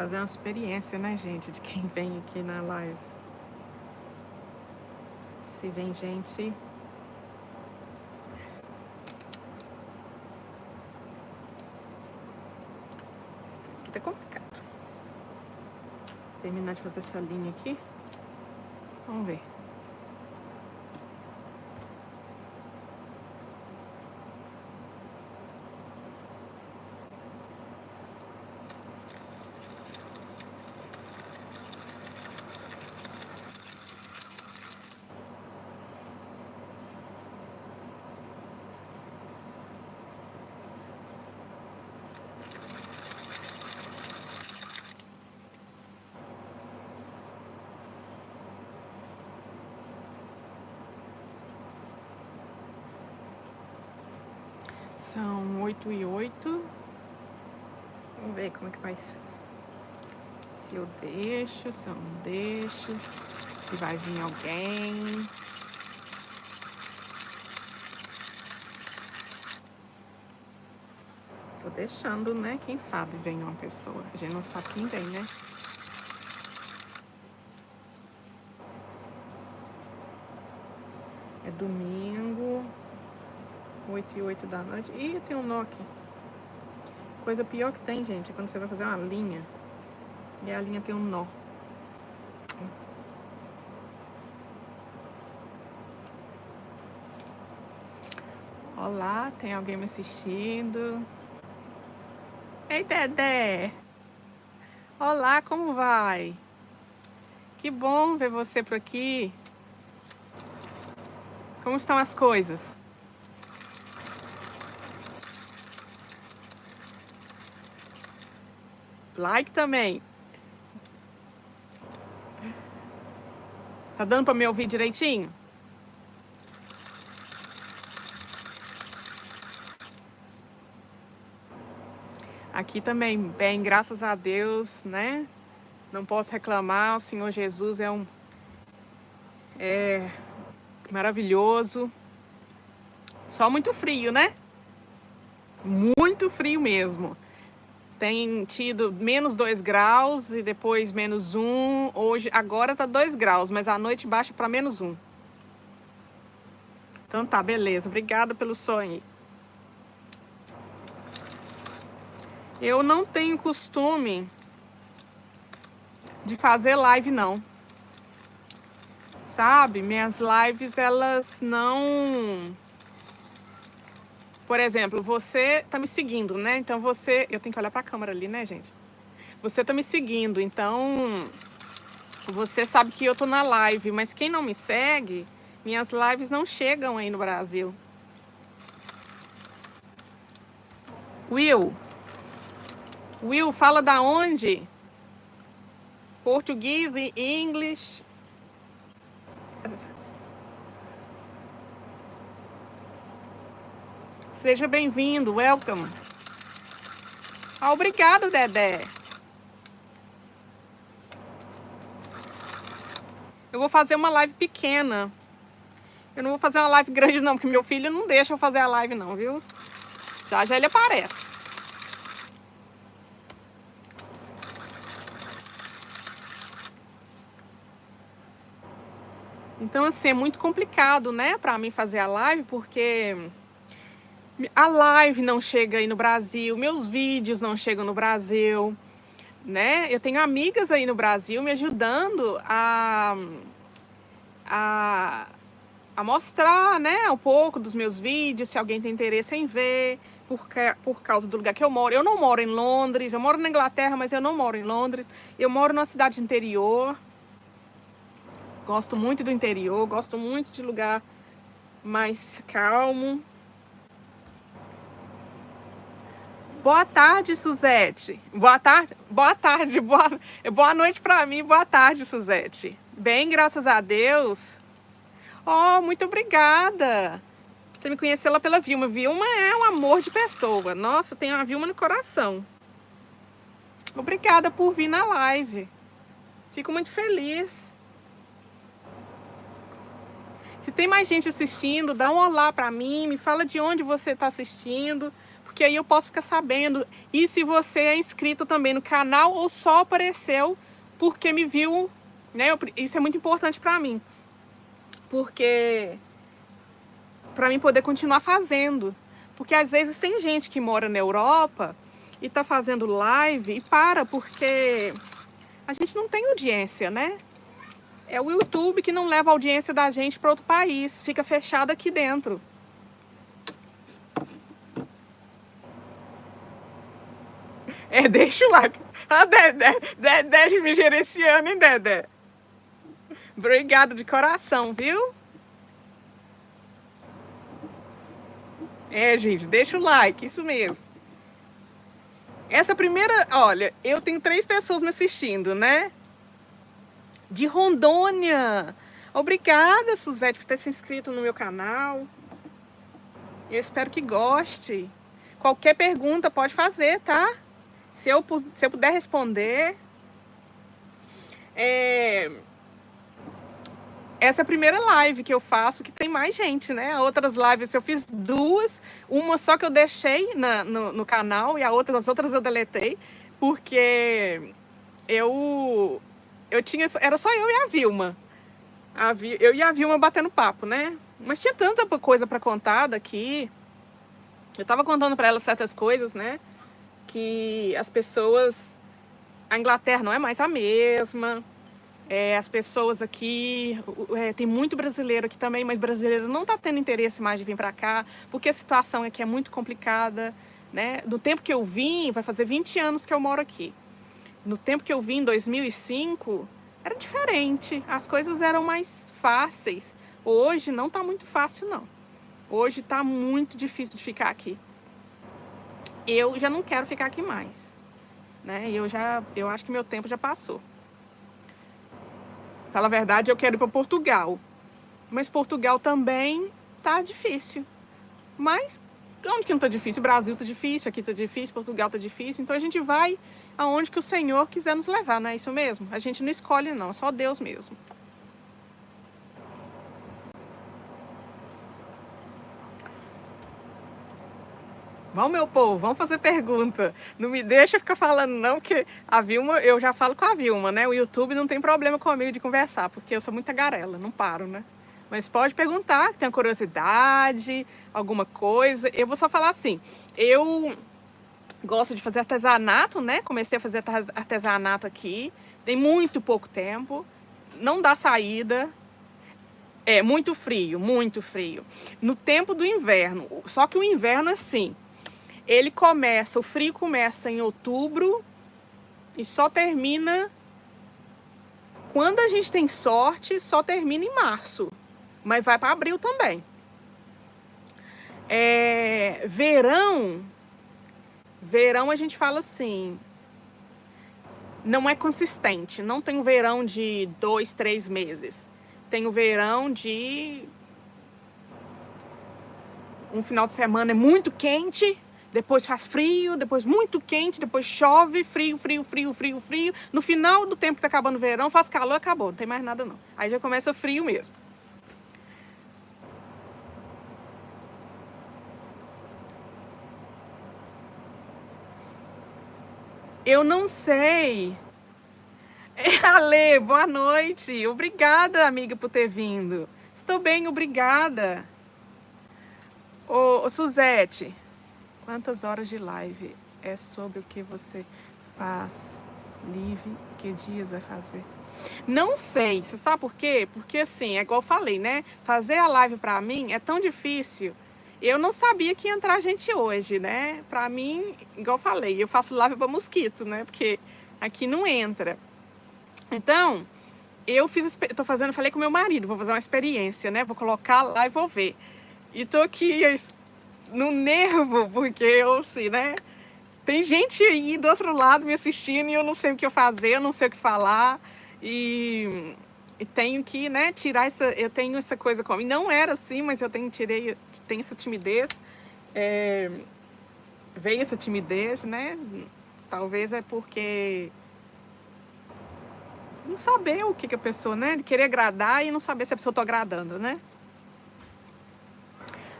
fazer uma experiência, né, gente, de quem vem aqui na live. Se vem gente... Isso aqui tá complicado. Terminar de fazer essa linha aqui. Vamos ver. São 8h08. Vamos ver como é que vai ser. Se eu deixo, se eu não deixo. Se vai vir alguém. Tô deixando, né? Quem sabe vem uma pessoa. A gente não sabe quem vem, né? É domingo, 8h08 da noite. Ih, tem um nó aqui. Coisa pior que tem, gente, é quando você vai fazer uma linha e a linha tem um nó. Olá, tem alguém me assistindo? Ei, Dedé! Olá, como vai? Que bom ver você por aqui. Como estão as coisas? Like também. Tá dando pra me ouvir direitinho? Aqui também, bem, graças a Deus, né? Não posso reclamar, o Senhor Jesus é maravilhoso. Só muito frio, né? Muito frio mesmo. Tem tido menos 2 graus e depois menos 1. Hoje, agora tá 2 graus, mas à noite baixa para menos 1. Então tá, beleza. Obrigada pelo sonho. Eu não tenho costume de fazer live, não. Sabe? Minhas lives, elas não... Por exemplo, você tá me seguindo, né? Então você... Eu tenho que olhar pra câmera ali, né, gente? Você tá me seguindo, então... Você sabe que eu tô na live, mas quem não me segue, minhas lives não chegam aí no Brasil. Will, fala da onde? Português e inglês. Seja bem-vindo, welcome. Obrigado, Dedé. Eu vou fazer uma live pequena. Eu não vou fazer uma live grande não, porque meu filho não deixa eu fazer a live não, viu? Já ele aparece. Então, assim, é muito complicado, né, pra mim fazer a live, porque a live não chega aí no Brasil, meus vídeos não chegam no Brasil, né? Eu tenho amigas aí no Brasil me ajudando a mostrar, né, um pouco dos meus vídeos, se alguém tem interesse em ver, por causa do lugar que eu moro. Eu não moro em Londres, eu moro na Inglaterra, mas eu não moro em Londres. Eu moro numa cidade interior. Gosto muito do interior, gosto muito de lugar mais calmo. Boa tarde, Suzete. Boa tarde, boa noite pra mim, boa tarde, Suzete. Bem, graças a Deus. Oh, muito obrigada. Você me conheceu lá pela Vilma. Vilma é um amor de pessoa. Nossa, tem uma Vilma no coração. Obrigada por vir na live. Fico muito feliz. Se tem mais gente assistindo, dá um olá para mim, me fala de onde você está assistindo, porque aí eu posso ficar sabendo. E se você é inscrito também no canal ou só apareceu porque me viu, né? Isso é muito importante para mim, porque para mim poder continuar fazendo. Porque às vezes tem gente que mora na Europa e tá fazendo live e para, porque a gente não tem audiência, né? É o YouTube que não leva a audiência da gente para outro país, fica fechado aqui dentro. Deixa o like. Ah, Dedé me gerenciando, hein, Dedé? Obrigado de coração, viu? Gente, deixa o like, isso mesmo. Essa primeira, olha, eu tenho 3 pessoas me assistindo, né? De Rondônia. Obrigada, Suzete, por ter se inscrito no meu canal. Eu espero que goste. Qualquer pergunta pode fazer, tá? Se eu puder responder. Essa é a primeira live que eu faço, que tem mais gente, né? Outras lives eu fiz 2, uma só que eu deixei no canal e as outras eu deletei, porque eu tinha, era só eu e a Vilma. Eu e a Vilma batendo papo, né? Mas tinha tanta coisa para contar daqui. Eu tava contando para ela certas coisas, né? Que as pessoas... A Inglaterra não é mais a mesma. As pessoas aqui... tem muito brasileiro aqui também, mas brasileiro não tá tendo interesse mais de vir para cá, porque a situação aqui é muito complicada, né? No tempo que eu vim, vai fazer 20 anos que eu moro aqui. No tempo que eu vim, em 2005, era diferente. As coisas eram mais fáceis. Hoje não tá muito fácil, não. Hoje tá muito difícil de ficar aqui. Eu já não quero ficar aqui mais, né? Eu acho que meu tempo já passou. Fala a verdade, eu quero ir para Portugal. Mas Portugal também tá difícil. Mas onde que não tá difícil? O Brasil tá difícil, aqui tá difícil, Portugal tá difícil. Então a gente vai aonde que o Senhor quiser nos levar, não é isso mesmo? A gente não escolhe não, é só Deus mesmo. Vamos, meu povo, vamos fazer pergunta. Não me deixa ficar falando não, porque a Vilma, eu já falo com a Vilma, né? O YouTube não tem problema comigo de conversar, porque eu sou muito tagarela, não paro, né? Mas pode perguntar, tem curiosidade, alguma coisa. Eu vou só falar assim, eu gosto de fazer artesanato, né? Comecei a fazer artesanato aqui, tem muito pouco tempo, não dá saída. É muito frio, muito frio. No tempo do inverno, só que o inverno assim, o frio começa em outubro e só termina, quando a gente tem sorte, só termina em março, mas vai para abril também. Verão a gente fala assim, não é consistente, não tem um verão de 2, 3 meses. Tem o verão de um final de semana é muito quente, depois faz frio, depois muito quente, depois chove, frio. No final do tempo que tá acabando o verão, faz calor, acabou, não tem mais nada não. Aí já começa frio mesmo. Eu não sei. Ale, boa noite. Obrigada, amiga, por ter vindo. Estou bem, obrigada. Ô, Suzete, quantas horas de live é sobre o que você faz livre e que dias vai fazer? Não sei, você sabe por quê? Porque assim, é igual eu falei, né? Fazer a live pra mim é tão difícil. Eu não sabia que ia entrar gente hoje, né? Pra mim, igual eu falei, eu faço live pra mosquito, né? Porque aqui não entra. Então, falei com meu marido, vou fazer uma experiência, né? Vou colocar lá e vou ver. E tô aqui no nervo, porque eu sei, né? Tem gente aí do outro lado me assistindo e eu não sei o que eu fazer, eu não sei o que falar. E tenho que, né, tirar eu tenho essa coisa comigo. Não era assim, mas eu tenho essa timidez. Veio essa timidez, né? Talvez é porque não saber o que a pessoa, né? De querer agradar e não saber se a pessoa tá agradando, né?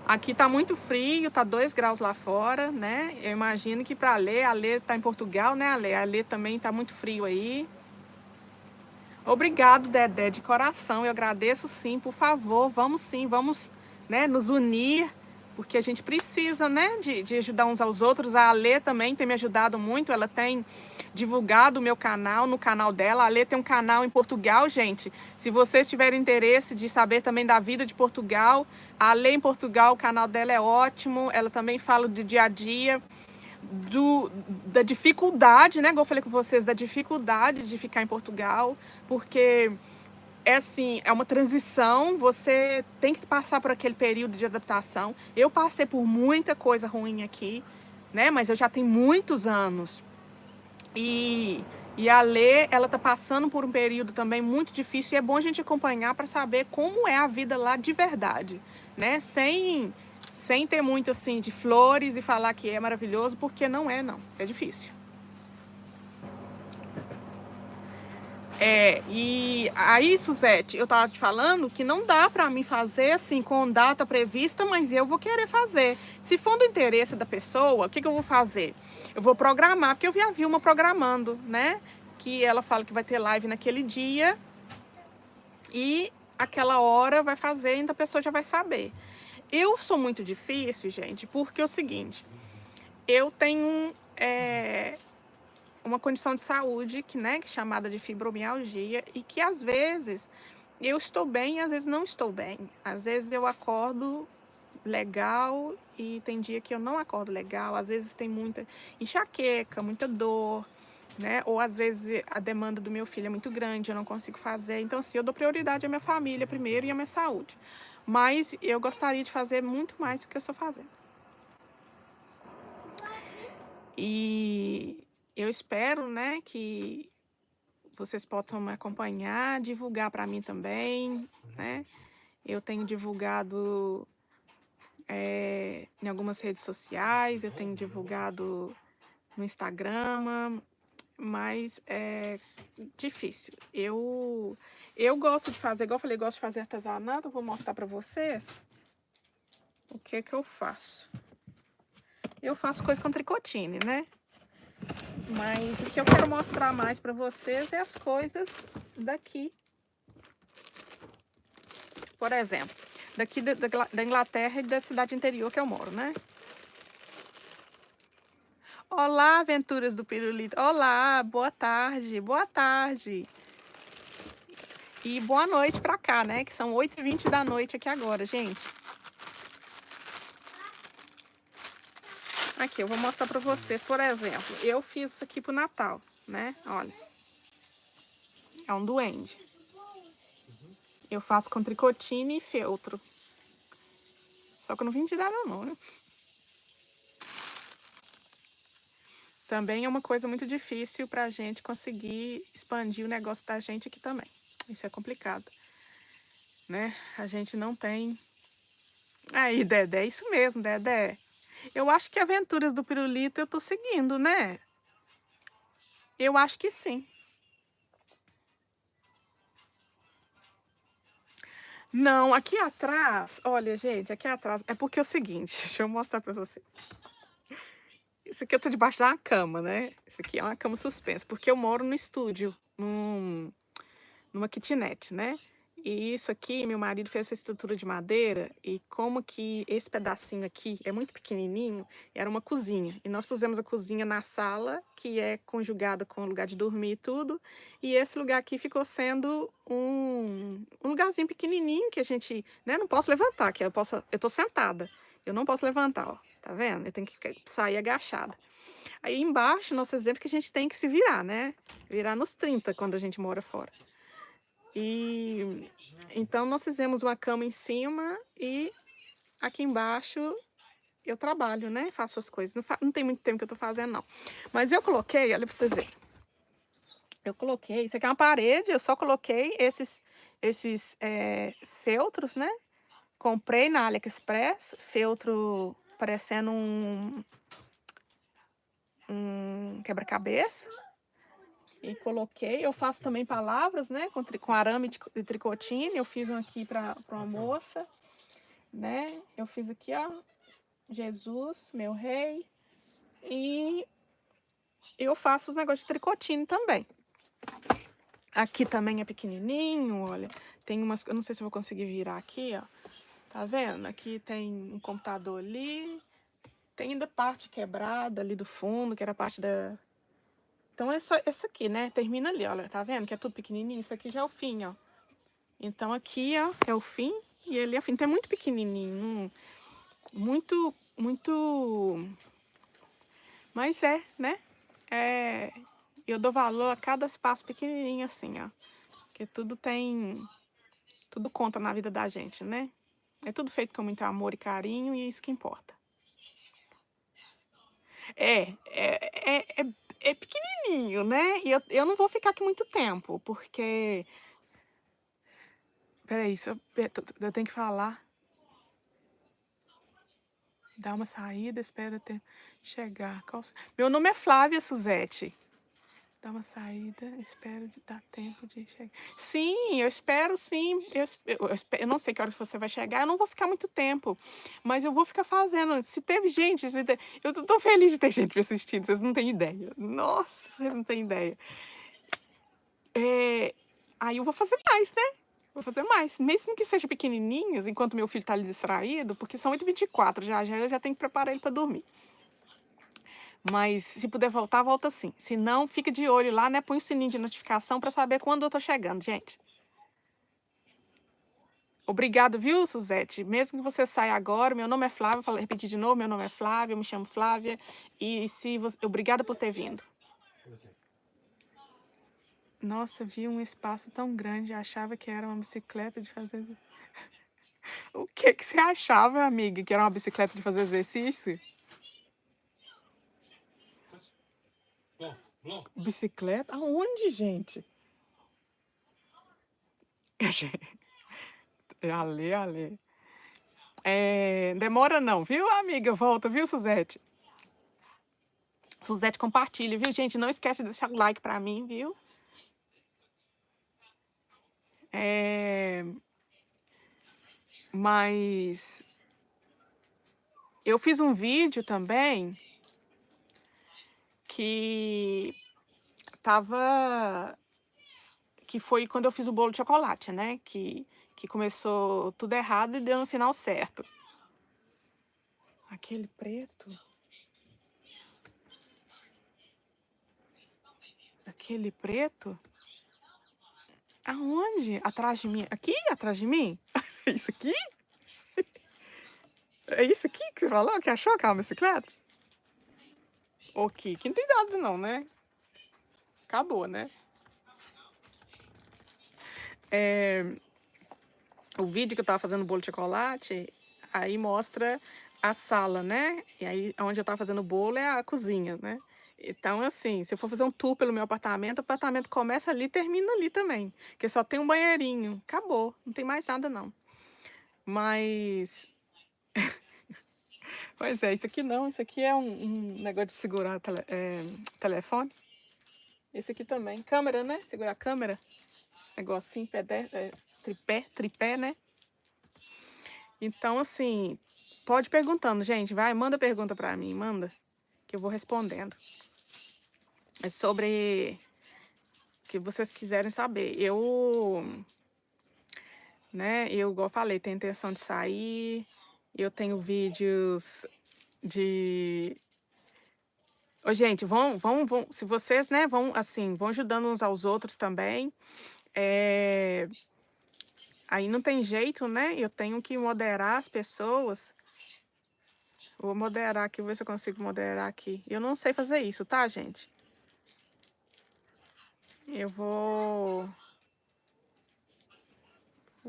Aqui tá muito frio, tá 2 graus lá fora, né? Eu imagino que para a Lê tá em Portugal, né, Ale? A Lê também tá muito frio aí. Obrigado, Dedé, de coração. Eu agradeço sim, por favor, vamos, né, nos unir, porque a gente precisa, né, de ajudar uns aos outros. A Alê também tem me ajudado muito, ela tem divulgado o meu canal no canal dela. A Alê tem um canal em Portugal, gente. Se vocês tiverem interesse de saber também da vida de Portugal, a Alê em Portugal, o canal dela é ótimo. Ela também fala do dia a dia, da dificuldade, né? Como eu falei com vocês, da dificuldade de ficar em Portugal, porque é assim, é uma transição, você tem que passar por aquele período de adaptação. Eu passei por muita coisa ruim aqui, né? Mas eu já tenho muitos anos. E a Lê, ela tá passando por um período também muito difícil, e é bom a gente acompanhar para saber como é a vida lá de verdade, né? Sem ter muito assim de flores e falar que é maravilhoso, porque não é, não. É difícil. E aí, Suzete, eu tava te falando que não dá para mim fazer assim com data prevista, mas eu vou querer fazer. Se for do interesse da pessoa, o que eu vou fazer? Eu vou programar, porque eu vi a Vilma programando, né? Que ela fala que vai ter live naquele dia e aquela hora vai fazer, então a pessoa já vai saber. Eu sou muito difícil, gente, porque é o seguinte, eu tenho uma condição de saúde que, né, que é chamada de fibromialgia, e que às vezes eu estou bem e às vezes não estou bem. Às vezes eu acordo legal e tem dia que eu não acordo legal. Às vezes tem muita enxaqueca, muita dor, né? Ou às vezes a demanda do meu filho é muito grande, eu não consigo fazer. Então, assim, eu dou prioridade à minha família primeiro e à minha saúde. Mas eu gostaria de fazer muito mais do que eu estou fazendo. E eu espero, né, que vocês possam me acompanhar, divulgar para mim também, né? Eu tenho divulgado em algumas redes sociais, eu tenho divulgado no Instagram, mas é difícil. Eu gosto de fazer, igual eu falei, gosto de fazer artesanato. Eu vou mostrar para vocês o que eu faço. Eu faço coisa com tricotine, né? Mas o que eu quero mostrar mais para vocês é as coisas daqui. Por exemplo, daqui da Inglaterra e da cidade interior que eu moro, né? Olá, aventuras do Pirulito. Olá, boa tarde, boa tarde. E boa noite pra cá, né? Que são 8h20 da noite aqui agora, gente. Aqui, eu vou mostrar pra vocês, por exemplo. Eu fiz isso aqui pro Natal, né? Olha. É um duende. Eu faço com tricotine e feltro. Só que eu não vim tirar não, né? Também é uma coisa muito difícil pra gente conseguir expandir o negócio da gente aqui também. Isso é complicado, né? A gente não tem... Aí, Dedé, isso mesmo, Dedé. Eu acho que Aventuras do Pirulito eu tô seguindo, né? Eu acho que sim. Não, aqui atrás, olha, gente, aqui atrás, é porque é o seguinte, deixa eu mostrar pra você. Isso aqui eu tô debaixo da cama, né? Isso aqui é uma cama suspensa, porque eu moro no estúdio, numa kitnet, né? E isso aqui, meu marido fez essa estrutura de madeira, e como que esse pedacinho aqui é muito pequenininho, era uma cozinha. E nós pusemos a cozinha na sala, que é conjugada com o lugar de dormir e tudo, e esse lugar aqui ficou sendo um lugarzinho pequenininho que a gente, né, não posso levantar, que eu tô sentada, eu não posso levantar, ó, tá vendo? Eu tenho que sair agachada. Aí embaixo, nosso exemplo é que a gente tem que se virar, né? Virar nos 30 quando a gente mora fora. E então nós fizemos uma cama em cima e aqui embaixo eu trabalho, né? Faço as coisas. Não tem muito tempo que eu tô fazendo, não. Mas eu coloquei, olha pra vocês verem. Eu coloquei, isso aqui é uma parede, eu só coloquei esses feltros, né? Comprei na AliExpress, feltro parecendo um quebra-cabeça. E coloquei, eu faço também palavras, né, com arame de tricotine, eu fiz um aqui para uma moça. né? Eu fiz aqui, ó, Jesus, meu rei. E eu faço os negócios de tricotine também. Aqui também é pequenininho, olha. Tem umas... Eu não sei se eu vou conseguir virar aqui, ó. Tá vendo? Aqui tem um computador ali. Tem ainda parte quebrada ali do fundo, que era parte da... Então, essa aqui, né? Termina ali, olha. Tá vendo? Que é tudo pequenininho. Isso aqui já é o fim, ó. Então, aqui, ó, é o fim. E ali é o fim. Então, é muito pequenininho. Muito, muito... Mas é, né? Eu dou valor a cada espaço pequenininho assim, ó. Porque tudo tem... Tudo conta na vida da gente, né? É tudo feito com muito amor e carinho e é isso que importa. É, é, é, é, é pequenininho, né? E eu não vou ficar aqui muito tempo, porque... Peraí, eu tenho que falar. Dá uma saída, espera até chegar. Meu nome é Flávia Suzete. Dá uma saída, espero dar tempo de chegar. Sim, eu espero sim. Eu não sei que horas você vai chegar, eu não vou ficar muito tempo. Mas eu vou ficar fazendo. Se teve gente, eu tô feliz de ter gente me assistindo, vocês não têm ideia. Nossa, vocês não têm ideia. Aí eu vou fazer mais, né? Vou fazer mais. Mesmo que seja pequenininhas, enquanto meu filho tá ali distraído, porque são 8h24, já eu já tenho que preparar ele para dormir. Mas se puder voltar, volta sim. Se não, fica de olho lá, né? Põe o sininho de notificação para saber quando eu tô chegando, gente. Obrigado, viu, Suzete? Mesmo que você saia agora, meu nome é Flávia, vou repetir de novo, meu nome é Flávia, eu me chamo Flávia. E se você... Obrigada por ter vindo. Nossa, vi um espaço tão grande, achava que era uma bicicleta de fazer... O que você achava, amiga, que era uma bicicleta de fazer exercício? Bicicleta? Aonde, gente? Ale. Demora não, viu, amiga? Volta, viu, Suzete? Suzete, compartilha, viu, gente? Não esquece de deixar o like pra mim, viu? Mas eu fiz um vídeo também que foi quando eu fiz o bolo de chocolate, né? Que começou tudo errado e deu no final certo. Aquele preto. Aquele preto? Aonde? Atrás de mim? Aqui? Atrás de mim? É isso aqui? É isso aqui que você falou? Que achou que é uma bicicleta? Ok, que não tem nada não, né? Acabou, né? O vídeo que eu tava fazendo bolo de chocolate, aí mostra a sala, né? E aí, onde eu tava fazendo o bolo é a cozinha, né? Então, assim, se eu for fazer um tour pelo meu apartamento, o apartamento começa ali e termina ali também. Porque só tem um banheirinho. Acabou, não tem mais nada, não. Mas... Pois é, isso aqui não. Isso aqui é um negócio de segurar telefone. Esse aqui também. Câmera, né? Segurar a câmera. Esse negocinho, tripé, né? Então, assim, pode perguntando, gente. Vai, manda pergunta pra mim, manda. Que eu vou respondendo. É sobre o que vocês quiserem saber. Né, igual eu falei, tenho intenção de sair. Eu tenho vídeos de... Ô, gente, vão, se vocês, né, vão ajudando uns aos outros também. Aí não tem jeito, né? Eu tenho que moderar as pessoas. Vou moderar aqui, vou ver se eu consigo moderar aqui. Eu não sei fazer isso, tá, gente? Eu vou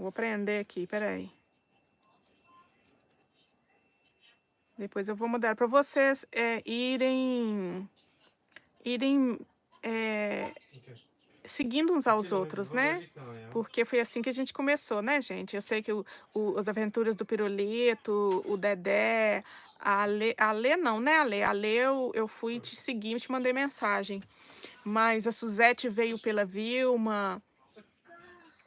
aprender aqui, peraí. Depois eu vou moderar para vocês irem seguindo uns aos outros, né? Porque foi assim que a gente começou, né, gente? Eu sei que as aventuras do Pirulito, o Dedé, a Ale não, né, Ale? A Ale eu fui te seguir, te mandei mensagem. Mas a Suzete veio pela Vilma.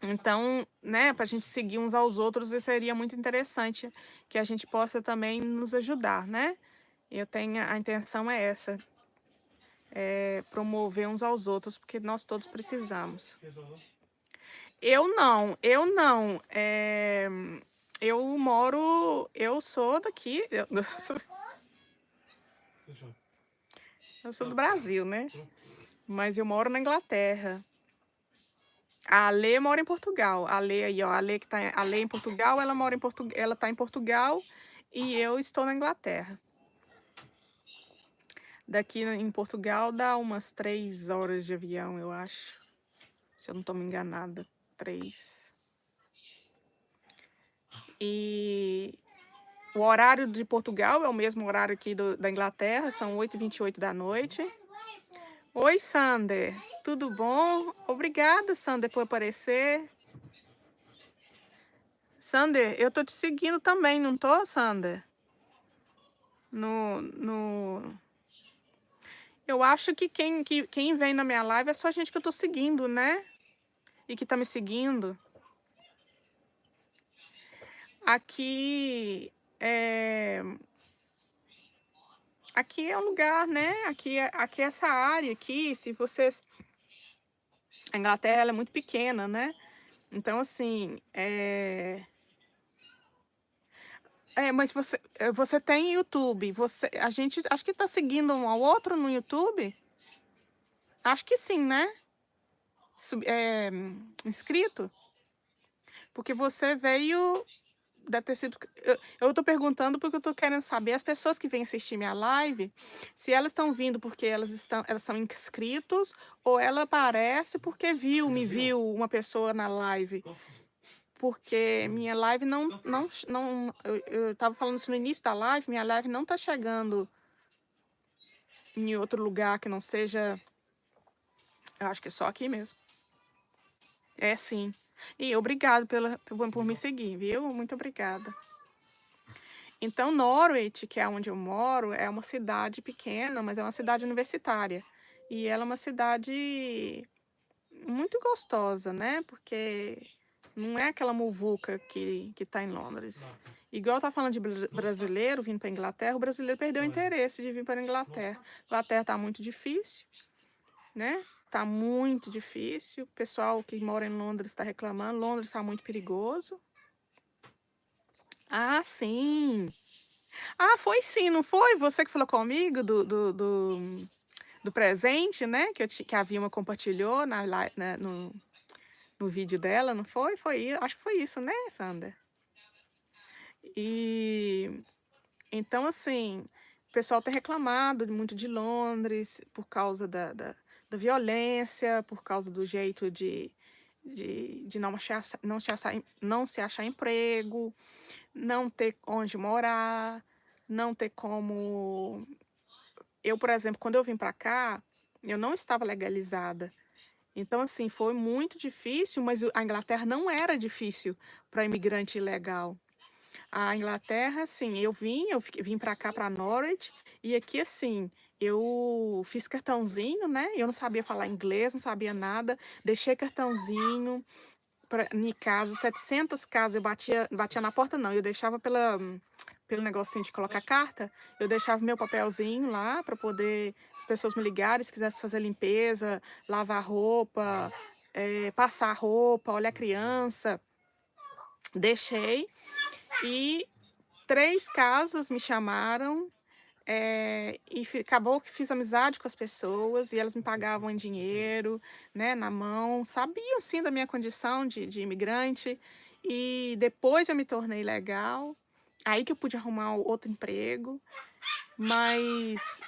Então, né, para a gente seguir uns aos outros, isso seria muito interessante que a gente possa também nos ajudar, né? Eu tenho a intenção é essa, é promover uns aos outros, porque nós todos precisamos. Eu não, eu sou daqui, eu sou do Brasil, né? Mas eu moro na Inglaterra. A Alê mora em Portugal. A Alê aí, ó, a Alê em Portugal, ela mora em ela tá em Portugal e eu estou na Inglaterra. Daqui em Portugal dá umas 3 horas de avião, eu acho. Se eu não estou me enganada, 3. E o horário de Portugal é o mesmo horário aqui da Inglaterra, são 8h28 da noite. Oi, Sander, tudo bom? Obrigada, Sander, por aparecer. Sander, eu tô te seguindo também, não tô, Sander? Eu acho que quem vem na minha live é só gente que eu tô seguindo, né? E que tá me seguindo. Aqui é um lugar, né? Aqui é essa área aqui, se vocês... A Inglaterra ela é muito pequena, né? Então, assim, mas você tem YouTube, a gente acho que tá seguindo um ao outro no YouTube? Acho que sim, né? Inscrito? Porque você veio, deve ter sido... Eu tô perguntando porque eu tô querendo saber, as pessoas que vêm assistir minha live, se elas estão vindo porque elas são inscritos, ou ela aparece porque me viu uma pessoa na live. Porque minha live eu tava falando isso no início da live, minha live não tá chegando em outro lugar que não seja, eu acho que é só aqui mesmo. É sim. E obrigado por me seguir, viu? Muito obrigada. Então, Norwich, que é onde eu moro, é uma cidade pequena, mas é uma cidade universitária. E ela é uma cidade muito gostosa, né? Porque não é aquela muvuca que tá em Londres. Igual tá falando de brasileiro vindo para Inglaterra, o brasileiro perdeu o interesse de vir para Inglaterra. Inglaterra tá muito difícil, né? Tá muito difícil. O pessoal que mora em Londres está reclamando. Londres está muito perigoso. Ah, sim. Ah, foi sim, não foi? Você que falou comigo do presente, né? Que a Vilma compartilhou no vídeo dela, não foi? Acho que foi isso, né, Sander? E então, assim, o pessoal tem reclamado muito de Londres por causa da violência, por causa do jeito de não se achar emprego, não ter onde morar, não ter como... Eu, por exemplo, quando eu vim para cá, eu não estava legalizada. Então, assim, foi muito difícil, mas a Inglaterra não era difícil para imigrante ilegal. A Inglaterra, assim, eu vim para cá, para Norwich, e aqui, assim, eu fiz cartãozinho, né? Eu não sabia falar inglês, não sabia nada, deixei cartãozinho em casa, 700 casas, eu batia na porta, não, eu deixava pelo negocinho de colocar carta, eu deixava meu papelzinho lá para poder as pessoas me ligarem se quisessem fazer limpeza, lavar roupa, passar roupa, olhar criança. Deixei e 3 casas me chamaram, acabou que fiz amizade com as pessoas e elas me pagavam em dinheiro, né, na mão, sabiam sim da minha condição de imigrante, e depois eu me tornei legal, aí que eu pude arrumar outro emprego, mas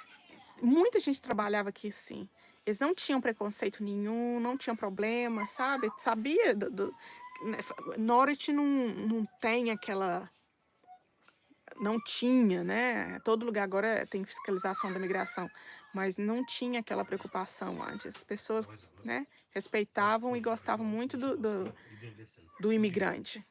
muita gente trabalhava aqui sim. Eles não tinham preconceito nenhum, não tinham problema, sabe? Sabia né, Norwich não tem aquela... Não tinha, né? Todo lugar agora tem fiscalização da migração, mas não tinha aquela preocupação antes. As pessoas, né, respeitavam e gostavam muito do imigrante.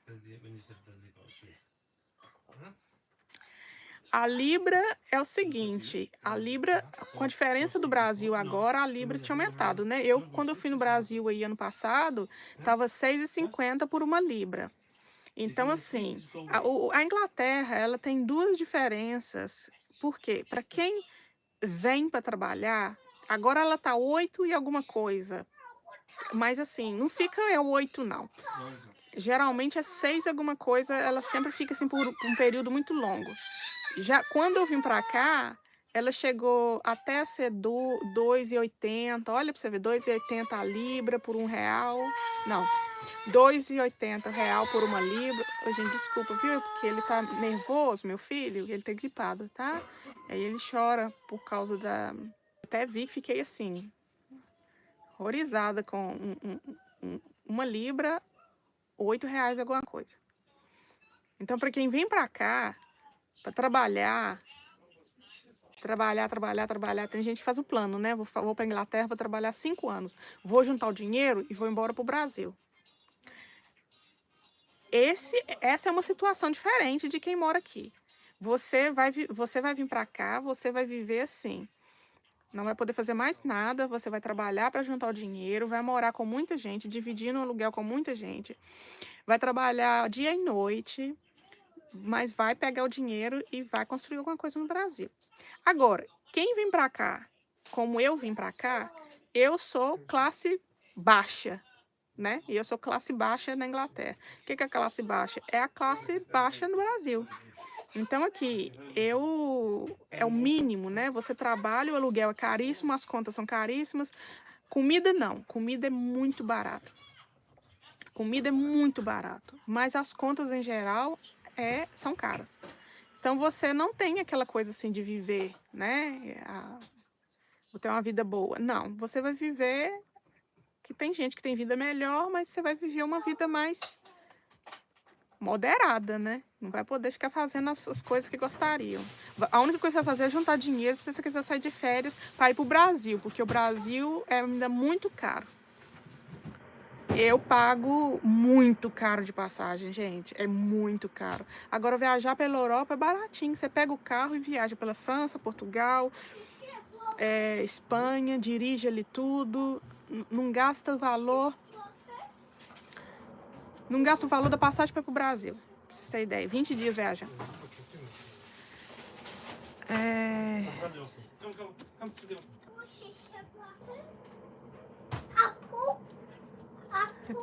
A Libra é o seguinte, a Libra, com a diferença do Brasil agora, a Libra tinha aumentado, né? Quando eu fui no Brasil aí ano passado, tava 6,50 por uma Libra. Então, assim, a Inglaterra, ela tem duas diferenças. Por quê? Para quem vem para trabalhar, agora ela tá 8 e alguma coisa. Mas assim, não fica 8 não. Geralmente é 6 alguma coisa, ela sempre fica assim por um período muito longo. Já quando eu vim para cá, ela chegou até a ser 2,80. Olha para você ver, 2,80 a libra por R$ 1. Não, R$ 2,80 por uma libra. Ô, gente, desculpa, viu? É porque ele tá nervoso, meu filho, ele tá gripado, tá? Aí ele chora por causa da... Até vi que fiquei assim, horrorizada com uma libra, R$ 8 alguma coisa. Então, para quem vem para cá, para trabalhar, tem gente que faz o plano, né? Vou para Inglaterra para trabalhar 5 anos. Vou juntar o dinheiro e vou embora para o Brasil. Essa é uma situação diferente de quem mora aqui. Você vai vir para cá, você vai viver assim. Não vai poder fazer mais nada, você vai trabalhar para juntar o dinheiro, vai morar com muita gente, dividindo o aluguel com muita gente, vai trabalhar dia e noite, mas vai pegar o dinheiro e vai construir alguma coisa no Brasil. Agora, quem vem para cá, como eu vim para cá, eu sou classe baixa, né? E eu sou classe baixa na Inglaterra. O que é a classe baixa? É a classe baixa no Brasil. Então aqui, é o mínimo, né? Você trabalha, o aluguel é caríssimo, as contas são caríssimas. Comida não, comida é muito barato. Comida é muito barato, mas as contas em geral são caras. Então você não tem aquela coisa assim de viver, né? Vou ter uma vida boa. Não, você vai viver, que tem gente que tem vida melhor, mas você vai viver uma vida mais moderada, né? Não vai poder ficar fazendo as coisas que gostariam. A única coisa que você vai fazer é juntar dinheiro se você quiser sair de férias para ir para o Brasil, porque o Brasil é ainda muito caro. Eu pago muito caro de passagem, gente. É muito caro. Agora, viajar pela Europa é baratinho. Você pega o carro e viaja pela França, Portugal, Espanha, dirige ali tudo. Não gasta o valor. Não gasta o valor da passagem para ir pro Brasil. Pra você ter ideia. 20 dias viajando. É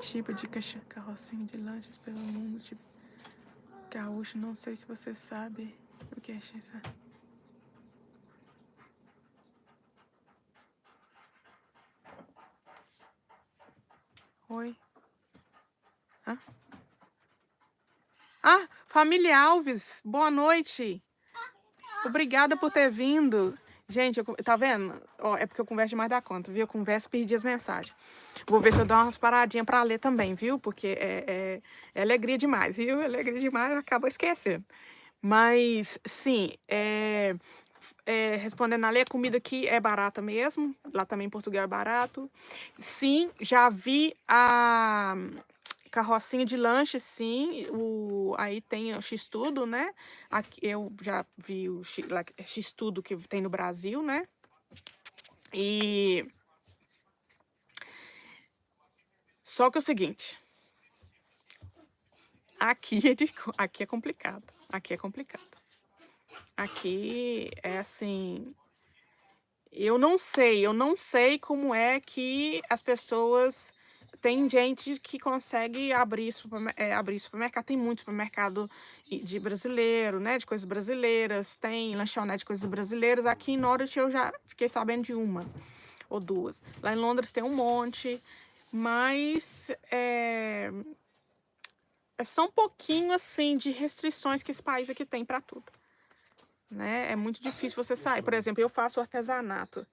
tipo de carrocinha de lanchas pelo mundo, tipo gaúcho, não sei se você sabe o que é isso. Oi. Hã? Ah, família Alves, boa noite. Obrigada por ter vindo. Gente, tá vendo? Ó, é porque eu converso demais da conta, viu? Eu converso e perdi as mensagens. Vou ver se eu dou umas paradinhas pra ler também, viu? Porque é alegria demais, viu? Alegria demais, eu acabo esquecendo. Mas, sim, respondendo a ler, a comida aqui é barata mesmo. Lá também em Portugal é barato. Sim, já vi a carrocinha de lanche, sim. Aí tem o X-Tudo, né? Aqui, eu já vi o X-Tudo que tem no Brasil, né? E só que é o seguinte, aqui é complicado. Aqui é complicado. Aqui é assim, eu não sei como é que as pessoas... Tem gente que consegue abrir supermercado, tem muito supermercado de brasileiro, né? De coisas brasileiras, tem lanchonete de coisas brasileiras. Aqui em Norwich eu já fiquei sabendo de uma ou duas. Lá em Londres tem um monte, mas é só um pouquinho assim de restrições que esse país aqui tem para tudo, né? É muito difícil você sair. Por exemplo, eu faço artesanato.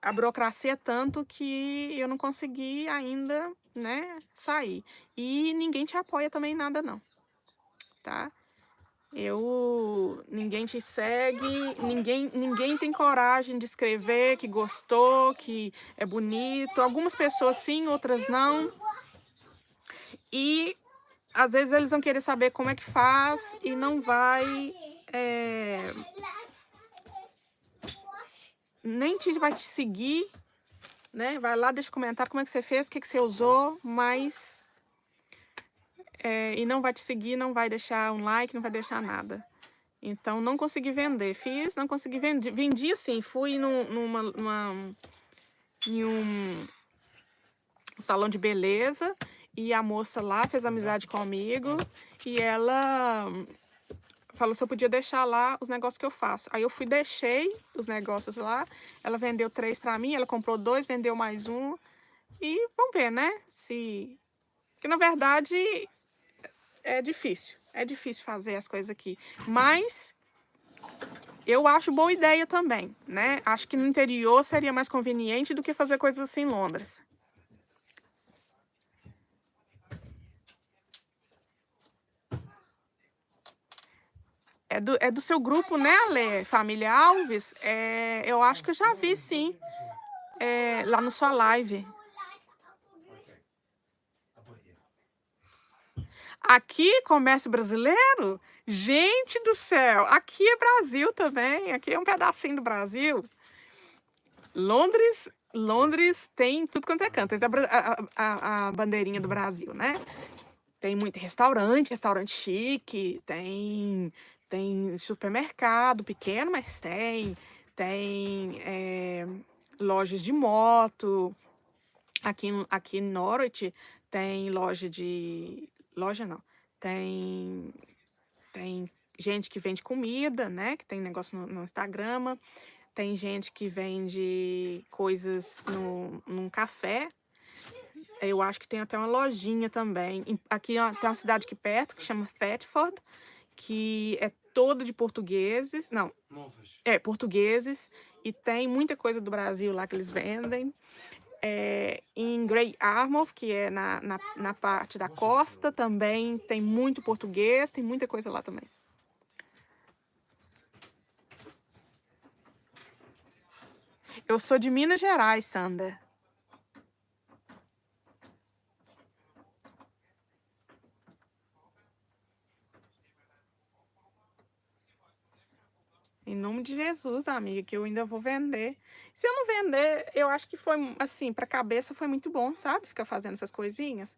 A burocracia é tanto que eu não consegui ainda, né, sair. E ninguém te apoia também em nada, não, tá? Ninguém te segue, ninguém tem coragem de escrever que gostou, que é bonito. Algumas pessoas sim, outras não. E às vezes eles vão querer saber como é que faz e não vai nem vai te seguir, né? Vai lá, deixa um comentário como é que você fez, o que, que você usou, mas... e não vai te seguir, não vai deixar um like, não vai deixar nada. Então, não consegui vender. Fiz, não consegui vender. Vendi assim, fui em um salão de beleza e a moça lá fez amizade comigo e ela falou se eu podia deixar lá os negócios que eu faço. Aí eu fui, deixei os negócios lá, ela vendeu 3 para mim, ela comprou 2, vendeu mais um e vamos ver, né? Porque na verdade é difícil fazer as coisas aqui, mas eu acho boa ideia também, né? Acho que no interior seria mais conveniente do que fazer coisas assim em Londres. É do seu grupo, né, Ale? Família Alves? Eu acho que eu já vi, sim, lá na sua live. Aqui, comércio brasileiro? Gente do céu, aqui é Brasil também, aqui é um pedacinho do Brasil. Londres tem tudo quanto é canto, tem a bandeirinha do Brasil, né? Tem muito restaurante chique, tem supermercado pequeno, mas tem lojas de moto. Aqui em Norwich tem loja não, tem gente que vende comida, né? Que tem negócio no Instagram. Tem gente que vende coisas num café. Eu acho que tem até uma lojinha também. Aqui ó, tem uma cidade aqui perto que chama Thetford, que é toda de portugueses. Não, portugueses. E tem muita coisa do Brasil lá que eles vendem. Em Grey Yarmouth, que é na parte da costa, também tem muito português, tem muita coisa lá também. Eu sou de Minas Gerais, Sander. Em nome de Jesus, amiga, que eu ainda vou vender. Se eu não vender, eu acho que foi, assim, para a cabeça foi muito bom, sabe? Ficar fazendo essas coisinhas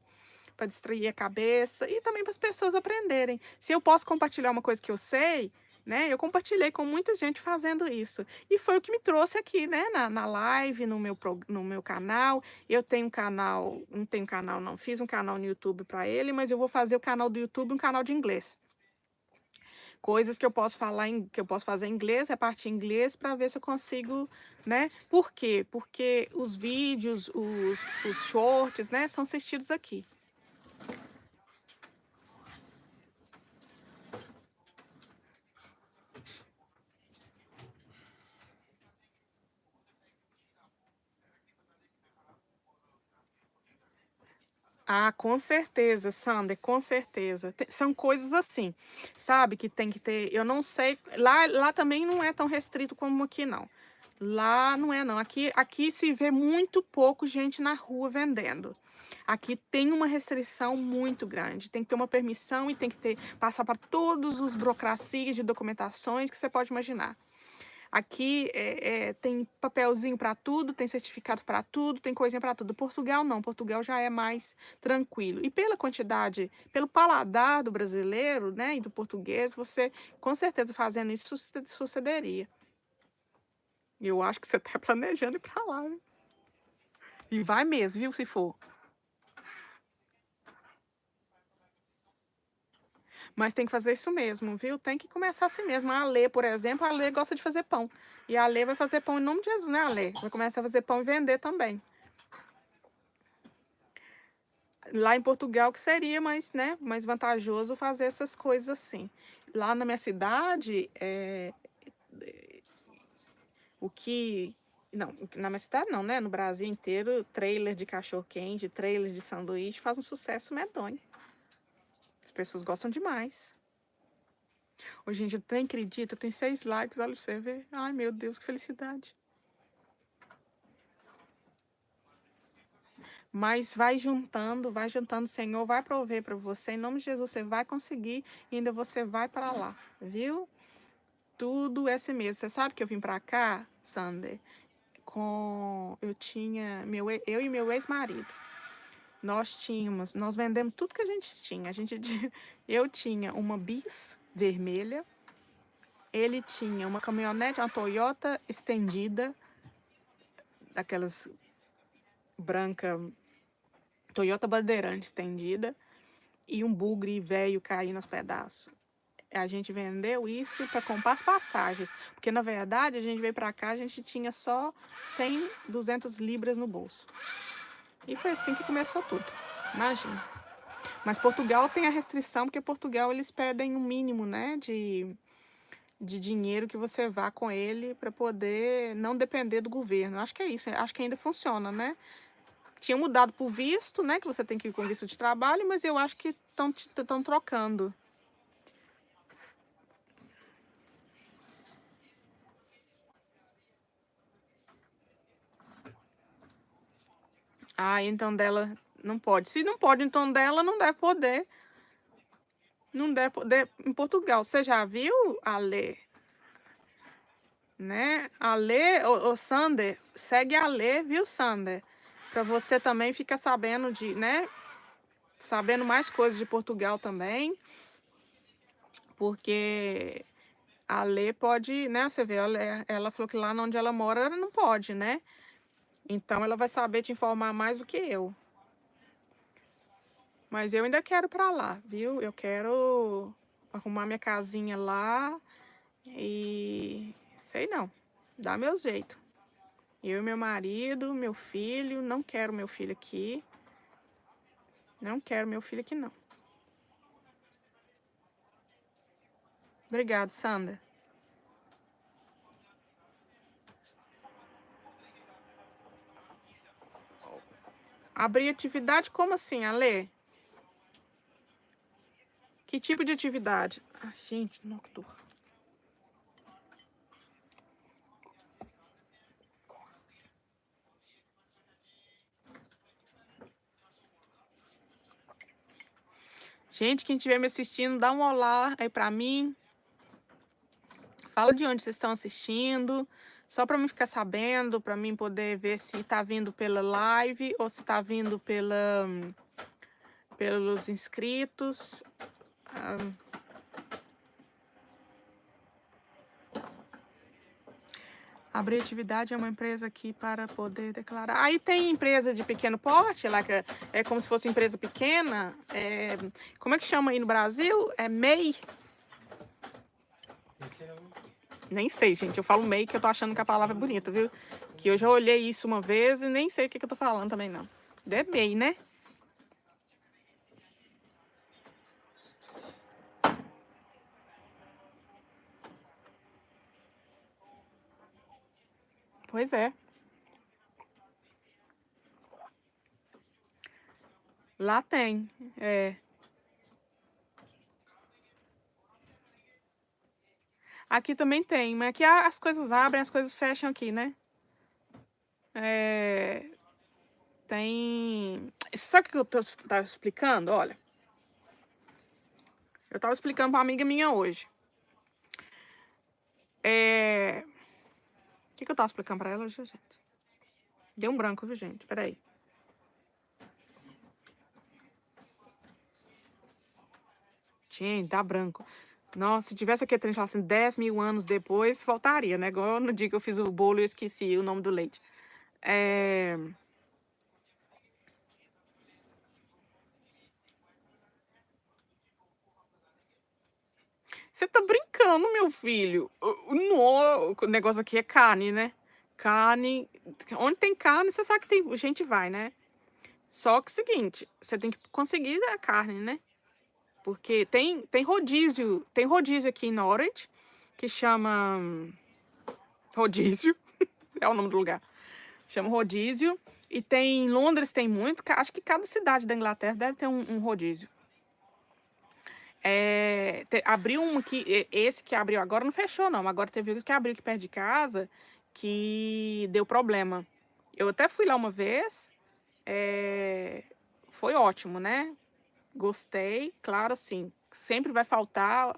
para distrair a cabeça e também para as pessoas aprenderem. Se eu posso compartilhar uma coisa que eu sei, né? Eu compartilhei com muita gente fazendo isso. E foi o que me trouxe aqui, né? Na live, no meu canal. Eu tenho um canal, não tenho canal não, fiz um canal no YouTube para ele, mas eu vou fazer o canal do YouTube um canal de inglês. Coisas que eu posso que eu posso fazer em inglês, repartir em inglês para ver se eu consigo, né? Por quê? Porque os vídeos, os shorts, né, são assistidos aqui. Ah, com certeza, Sander, com certeza. São coisas assim, sabe, que tem que ter. Eu não sei, lá também não é tão restrito como aqui, não. Lá não é, não. Aqui se vê muito pouco gente na rua vendendo. Aqui tem uma restrição muito grande. Tem que ter uma permissão e tem que passar para todos os burocracias de documentações que você pode imaginar. Aqui tem papelzinho para tudo, tem certificado para tudo, tem coisinha para tudo. Portugal não, Portugal já é mais tranquilo. E pela quantidade, pelo paladar do brasileiro, né, e do português, você com certeza fazendo isso sucederia. Eu acho que você está planejando ir para lá, né? E vai mesmo, viu, se for. Mas tem que fazer isso mesmo, viu? Tem que começar assim mesmo. A Alê, por exemplo, a Alê gosta de fazer pão. E a Alê vai fazer pão em nome de Jesus, né, Alê? Vai começar a fazer pão e vender também. Lá em Portugal que seria mais, né, mais vantajoso fazer essas coisas assim. Lá na minha cidade, o que... Não, na minha cidade não, né? No Brasil inteiro, trailer de cachorro-quente, trailer de sanduíche faz um sucesso medonho. As pessoas gostam demais. Hoje, gente, eu nem acredito, tem 6 likes, olha pra você ver. Ai, meu Deus, que felicidade. Mas vai juntando, o Senhor vai prover para você. Em nome de Jesus, você vai conseguir e ainda você vai para lá, viu? tudo esse mês. Você sabe que eu vim pra cá, Sander, eu tinha, eu e meu ex-marido. Nós vendemos tudo que a gente tinha. Eu tinha uma Bis vermelha, ele tinha uma caminhonete, uma Toyota estendida, daquelas branca, Toyota Bandeirante estendida, e um bugre velho caindo aos pedaços. A gente vendeu isso para comprar as passagens, porque na verdade a gente veio para cá, a gente tinha só 100, 200 libras no bolso. E foi assim que começou tudo, imagina. Mas Portugal tem a restrição, porque Portugal eles pedem um mínimo, né, de dinheiro que você vá com ele para poder não depender do governo. Acho que é isso, acho que ainda funciona, né? Tinha mudado por visto, né, que você tem que ir com visto de trabalho, mas eu acho que estão trocando. Ah, então dela não pode. Se não pode, então dela não deve poder. Não deve poder em Portugal. Você já viu, Ale? Né? Ale, o Sander, segue a Ale, viu, Sander? Para você também ficar sabendo né? Sabendo mais coisas de Portugal também. Porque a Ale pode, né? Você vê, ela falou que lá onde ela mora, ela não pode, né? Então ela vai saber te informar mais do que eu. Mas eu ainda quero para lá, viu? Eu quero arrumar minha casinha lá e sei não, dá meu jeito. Eu e meu marido, meu filho, não quero meu filho aqui. Não quero meu filho aqui, não. Obrigado, Sandra. Abrir atividade? Como assim, Ale? Que tipo de atividade? Ah, gente, não tô. Gente, quem estiver me assistindo, dá um olá aí pra mim. Fala de onde vocês estão assistindo, só para mim ficar sabendo, para mim poder ver se tá vindo pela live ou se tá vindo pelos inscritos. Abrir atividade é uma empresa aqui para poder declarar. Aí tem empresa de pequeno porte, lá que é como se fosse empresa pequena. Como é que chama aí no Brasil? É MEI? Nem sei, gente. Eu falo MEI que eu tô achando que a palavra é bonita, viu? Que eu já olhei isso uma vez e nem sei o que eu tô falando também, não. É MEI, né? Pois é. Lá tem. Aqui também tem, mas aqui as coisas abrem, as coisas fecham aqui, né? Tem. Sabe o que eu tava explicando? Olha. Eu tava explicando pra uma amiga minha hoje. O que eu tava explicando pra ela hoje, gente? Deu um branco, viu, gente? Peraí. Gente, dá branco. Nossa, se tivesse aqui a trem assim 10 mil anos depois, faltaria, né? Igual no dia que eu fiz o bolo e eu esqueci o nome do leite. Você tá brincando, meu filho? O negócio aqui é carne, né? Carne. Onde tem carne, você sabe que tem gente vai, né? Só que é o seguinte, você tem que conseguir a carne, né? Porque tem rodízio aqui em Norwich, que chama rodízio, é o nome do lugar. Chama rodízio. E tem em Londres tem muito, acho que cada cidade da Inglaterra deve ter um rodízio. Abriu um aqui, esse que abriu agora não fechou não, agora teve outro que abriu aqui perto de casa que deu problema. Eu até fui lá uma vez, foi ótimo, né? Gostei, claro, assim, sempre vai faltar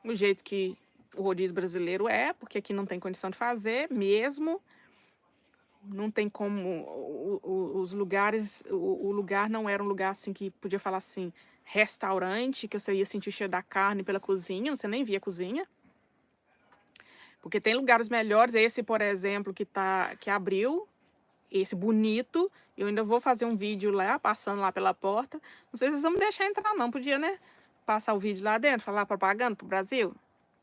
o jeito que O rodízio brasileiro porque aqui não tem condição de fazer mesmo. Não tem como, os lugares, o lugar não era um lugar assim que podia falar assim, restaurante, que você ia sentir o cheiro da carne pela cozinha, você nem via a cozinha. Porque tem lugares melhores, esse, por exemplo, que abriu, esse bonito, eu ainda vou fazer um vídeo lá, passando lá pela porta. Não sei se vocês vão me deixar entrar não, podia, né? Passar o vídeo lá dentro, falar propaganda pro Brasil.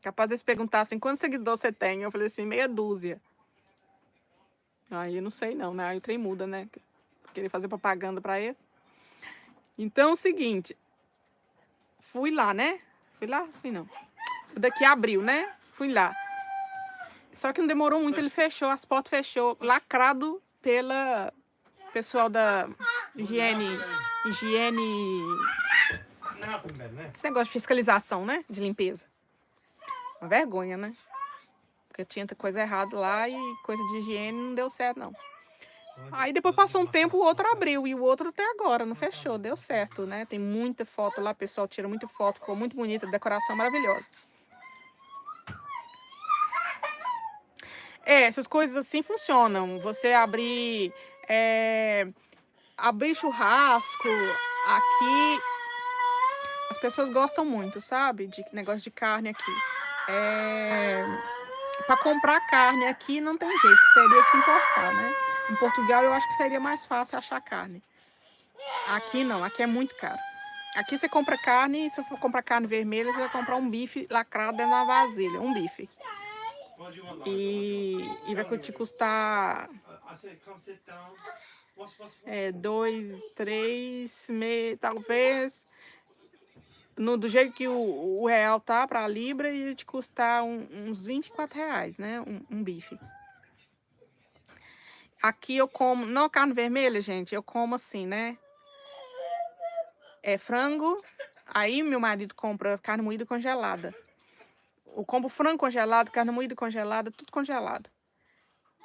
Capaz de eles perguntar assim, quantos seguidores você tem? Eu falei assim, meia dúzia. Aí eu não sei não, né? Aí o trem muda, né? Querer fazer propaganda para esse. Então, é o seguinte. Fui lá, né? Fui lá? Fui não. O daqui abriu, né? Fui lá. Só que não demorou muito, ele fechou, as portas fechou. Lacrado pela pessoal da higiene... Esse negócio de fiscalização, né? De limpeza. Uma vergonha, né? Porque tinha coisa errada lá e coisa de higiene não deu certo, não. Aí depois passou um tempo, o outro abriu. E o outro até agora não fechou, deu certo, né? Tem muita foto lá, o pessoal tira muita foto, ficou muito bonita, decoração maravilhosa. Essas coisas assim funcionam. Você abrir churrasco, aqui as pessoas gostam muito, sabe? De negócio de carne aqui. Para comprar carne aqui não tem jeito, teria que importar, né? Em Portugal eu acho que seria mais fácil achar carne. Aqui não, aqui é muito caro. Aqui você compra carne, se for comprar carne vermelha, você vai comprar um bife lacrado dentro de uma vasilha, um bife. E vai te custar 2, 3, talvez. Do jeito que o real tá para a libra, ia te custar uns R$ 24, né? Um bife. Aqui eu como, não carne vermelha, gente, eu como assim, né? Frango, aí meu marido compra carne moída congelada. Eu compro frango congelado, carne moída congelada, tudo congelado.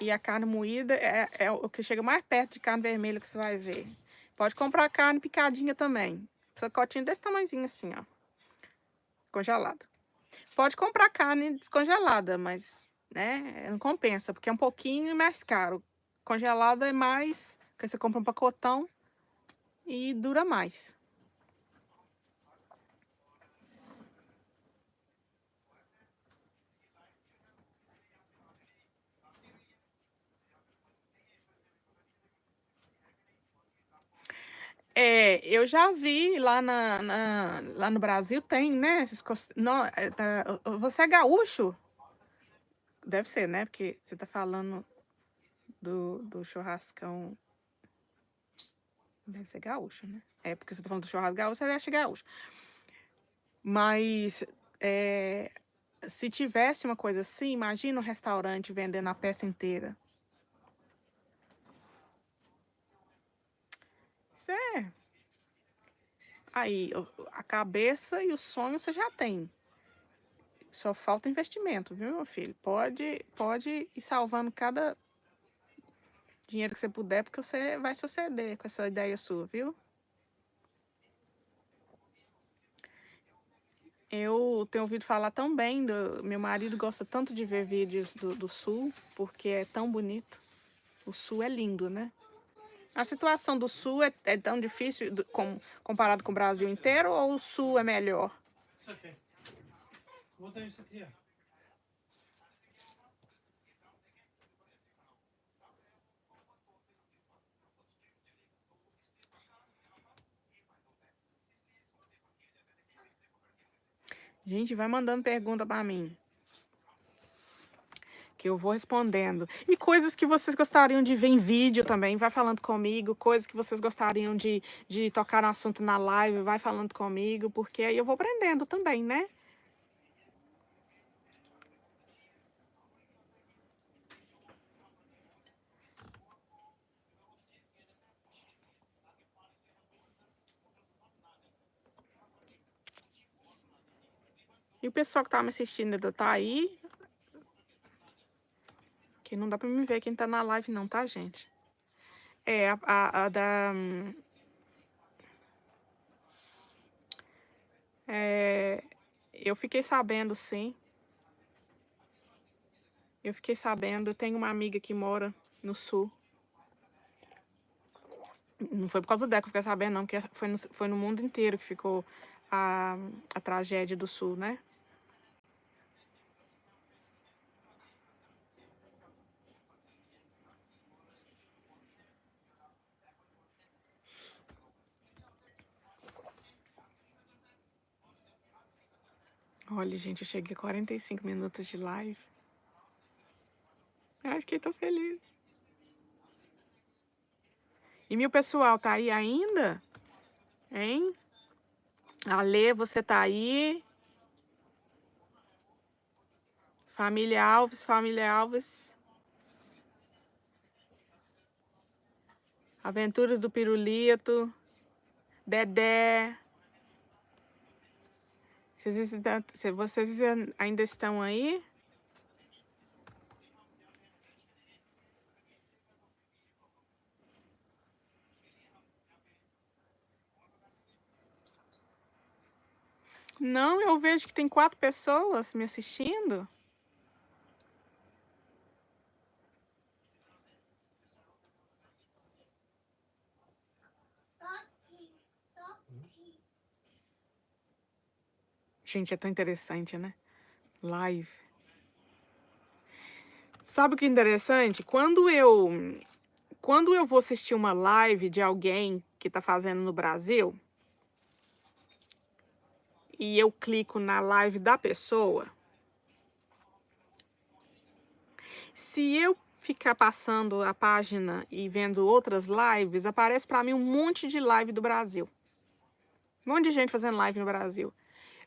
E a carne moída é o que chega mais perto de carne vermelha que você vai ver. Pode comprar carne picadinha também. Pacotinho desse tamanhozinho assim, ó. Congelado. Pode comprar carne descongelada, mas, né, não compensa, porque é um pouquinho mais caro. Congelada é mais, porque você compra um pacotão e dura mais. Eu já vi lá no Brasil, tem, né? Não, você é gaúcho? Deve ser, né? Porque você tá falando do churrascão. Deve ser gaúcho, né? Porque você tá falando do churrasco gaúcho, você acha gaúcho. Mas se tivesse uma coisa assim, imagina um restaurante vendendo a peça inteira. Isso é. Aí, a cabeça e o sonho você já tem. Só falta investimento, viu, meu filho? Pode ir salvando cada dinheiro que você puder, porque você vai suceder com essa ideia sua, viu? Eu tenho ouvido falar tão bem, meu marido gosta tanto de ver vídeos do Sul, porque é tão bonito. O Sul é lindo, né? A situação do Sul é tão difícil comparado com o Brasil inteiro, ou o Sul é melhor? Gente, vai mandando pergunta para mim, que eu vou respondendo. E coisas que vocês gostariam de ver em vídeo também, vai falando comigo. Coisas que vocês gostariam de tocar no assunto na live, vai falando comigo, porque aí eu vou aprendendo também, né? E o pessoal que tá me assistindo ainda tá aí, que não dá pra me ver quem tá na live não, tá, gente? A da... eu fiquei sabendo, sim. Eu fiquei sabendo, eu tenho uma amiga que mora no sul. Não foi por causa dela que eu fiquei sabendo, não, porque foi no mundo inteiro que ficou a tragédia do sul, né? Olha, gente, eu cheguei a 45 minutos de live. Eu acho que tô feliz. E meu pessoal, tá aí ainda? Hein? Ale, você tá aí? Família Alves, família Alves. Aventuras do Pirulito. Dedé. Vocês ainda estão aí? Não, eu vejo que tem 4 pessoas me assistindo. Gente, é tão interessante, né? Live. Sabe o que é interessante? Quando eu vou assistir uma live de alguém que tá fazendo no Brasil, e eu clico na live da pessoa, se eu ficar passando a página e vendo outras lives, aparece para mim um monte de live do Brasil. Um monte de gente fazendo live no Brasil.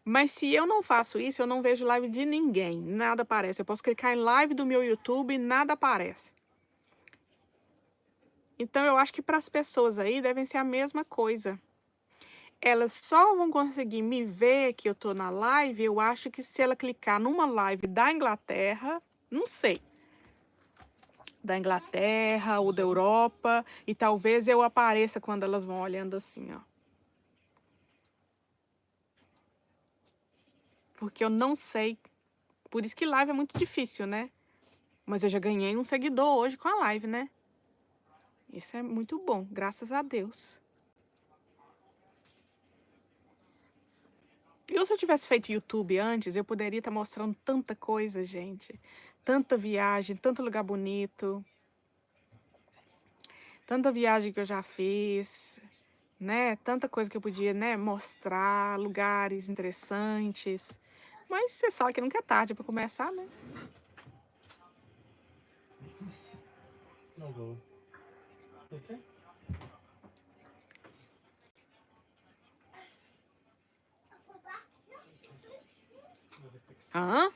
Mas se eu não faço isso, eu não vejo live de ninguém. Nada aparece. Eu posso clicar em live do meu YouTube e nada aparece. Então, eu acho que para as pessoas aí devem ser a mesma coisa. Elas só vão conseguir me ver que eu tô na live, eu acho que se ela clicar numa live da Inglaterra, não sei, da Inglaterra ou da Europa, e talvez eu apareça quando elas vão olhando assim, ó. Porque eu não sei. Por isso que live é muito difícil, né? Mas eu já ganhei um seguidor hoje com a live, né? Isso é muito bom, graças a Deus. E se eu tivesse feito YouTube antes, eu poderia estar mostrando tanta coisa, gente. Tanta viagem, tanto lugar bonito. Tanta viagem que eu já fiz, né? Tanta coisa que eu podia, né, mostrar, lugares interessantes. Mas você sabe que nunca é tarde para começar, né? Hã?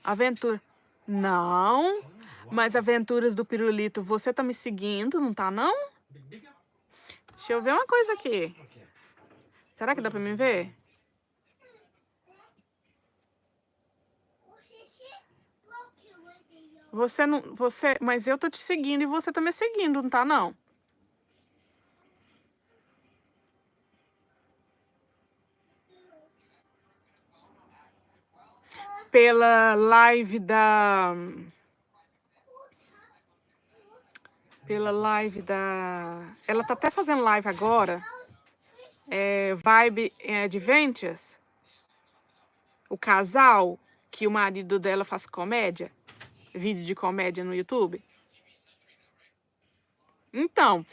Aventura. Não, mas Aventuras do Pirulito, você tá me seguindo, não tá não? Deixa eu ver uma coisa aqui. Será que dá pra me ver? Você não, mas eu tô te seguindo e você tá me seguindo, não tá não? Pela live da ela tá até fazendo live agora. Vibe Adventures, o casal que o marido dela faz comédia, vídeo de comédia no YouTube. Então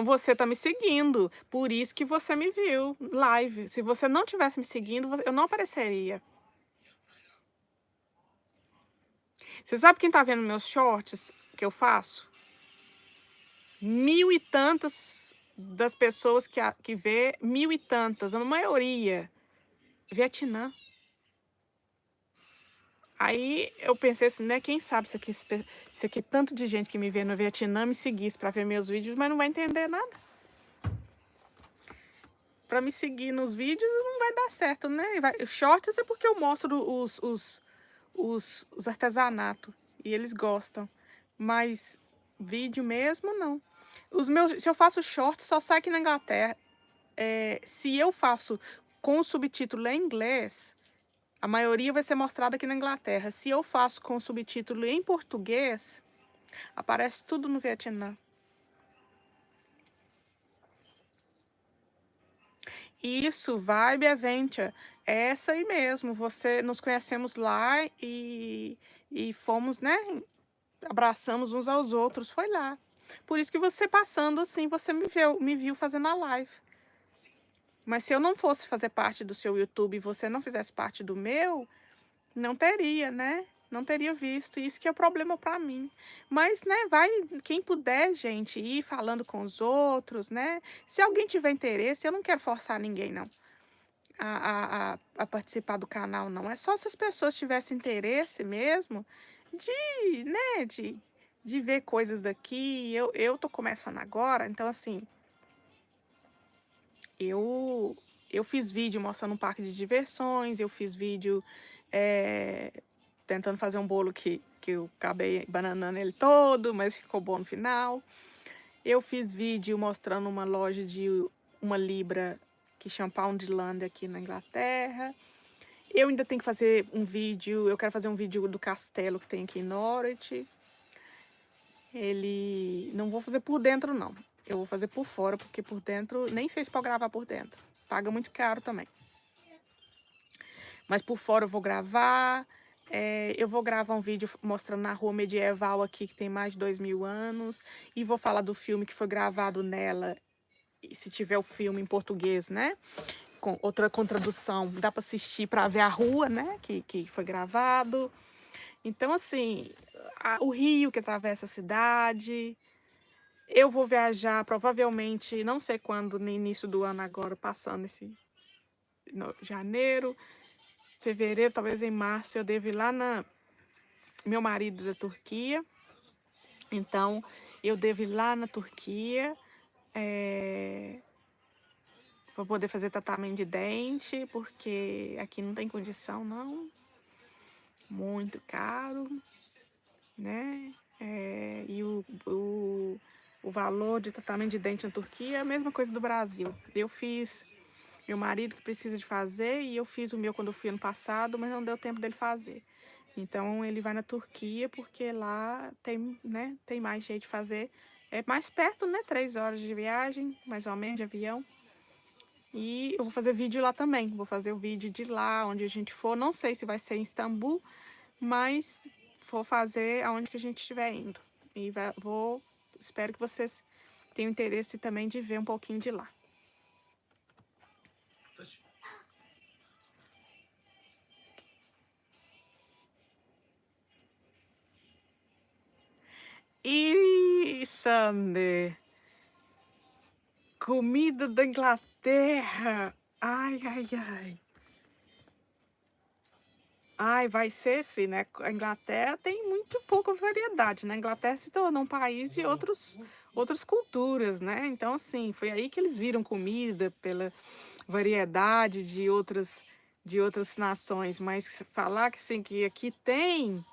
você tá me seguindo, por isso que você me viu live. Se você não tivesse me seguindo, eu não apareceria. Você sabe quem tá vendo meus shorts que eu faço? 1000 e tantas das pessoas que vê, 1000 e tantas, a maioria, Vietnã. Aí eu pensei assim, né? Quem sabe se aqui tanto de gente que me vê no Vietnã me seguisse para ver meus vídeos, mas não vai entender nada. Para me seguir nos vídeos não vai dar certo, né? Shorts é porque eu mostro os artesanatos e eles gostam. Mas vídeo mesmo, não. Se eu faço shorts, só sai aqui na Inglaterra. Se eu faço com o subtítulo em inglês, A maioria vai ser mostrada aqui na Inglaterra. Se eu faço com subtítulo em português, aparece tudo no Vietnã. Isso, Vibe Adventure. É essa aí mesmo. Nos conhecemos lá e fomos, né? Abraçamos uns aos outros. Foi lá. Por isso que você passando assim, você me viu fazendo a live. Mas se eu não fosse fazer parte do seu YouTube e você não fizesse parte do meu, não teria, né? Não teria visto. Isso que é o problema para mim. Mas, né, quem puder, gente, ir falando com os outros, né? Se alguém tiver interesse, eu não quero forçar ninguém, não, a participar do canal, não. É só se as pessoas tivessem interesse mesmo né, de ver coisas daqui. Eu tô começando agora, então, assim, eu fiz vídeo mostrando um parque de diversões, eu fiz vídeo tentando fazer um bolo que eu acabei bananando ele todo, mas ficou bom no final. Eu fiz vídeo mostrando uma loja de uma libra que chama Poundland aqui na Inglaterra. Eu ainda tenho que fazer um vídeo, eu quero fazer um vídeo do castelo que tem aqui em Norwich. Não vou fazer por dentro, não. Eu vou fazer por fora, porque por dentro, nem sei se pode gravar por dentro. Paga muito caro também. Mas por fora eu vou gravar. Eu vou gravar um vídeo mostrando na rua medieval aqui, que tem mais de 2000 anos. E vou falar do filme que foi gravado nela, e se tiver o filme em português, né? Com tradução, dá para assistir para ver a rua, né? Que foi gravado. Então, assim, o rio que atravessa a cidade. Eu vou viajar provavelmente, não sei quando, no início do ano agora, passando janeiro, fevereiro, talvez em março, eu devo ir lá meu marido da Turquia. Então, eu devo ir lá na Turquia para poder fazer tratamento de dente, porque aqui não tem condição, não. Muito caro, né? E o valor de tratamento de dente na Turquia é a mesma coisa do Brasil. Eu fiz, meu marido que precisa de fazer, e eu fiz o meu quando eu fui ano passado, mas não deu tempo dele fazer. Então, ele vai na Turquia, porque lá tem, né, tem mais jeito de fazer. É mais perto, né? 3 horas de viagem, mais ou menos, de avião. E eu vou fazer vídeo lá também. Vou fazer o vídeo de lá, onde a gente for. Não sei se vai ser em Istambul, mas vou fazer aonde que a gente estiver indo. E espero que vocês tenham interesse também de ver um pouquinho de lá. E Sander, comida da Inglaterra. Ai, ai, ai. Ai, vai ser sim, né? A Inglaterra tem muito pouca variedade, né? A Inglaterra se tornou um país de outras culturas, né? Então, assim, foi aí que eles viram comida pela variedade de outras nações. Mas falar que, assim, que aqui tem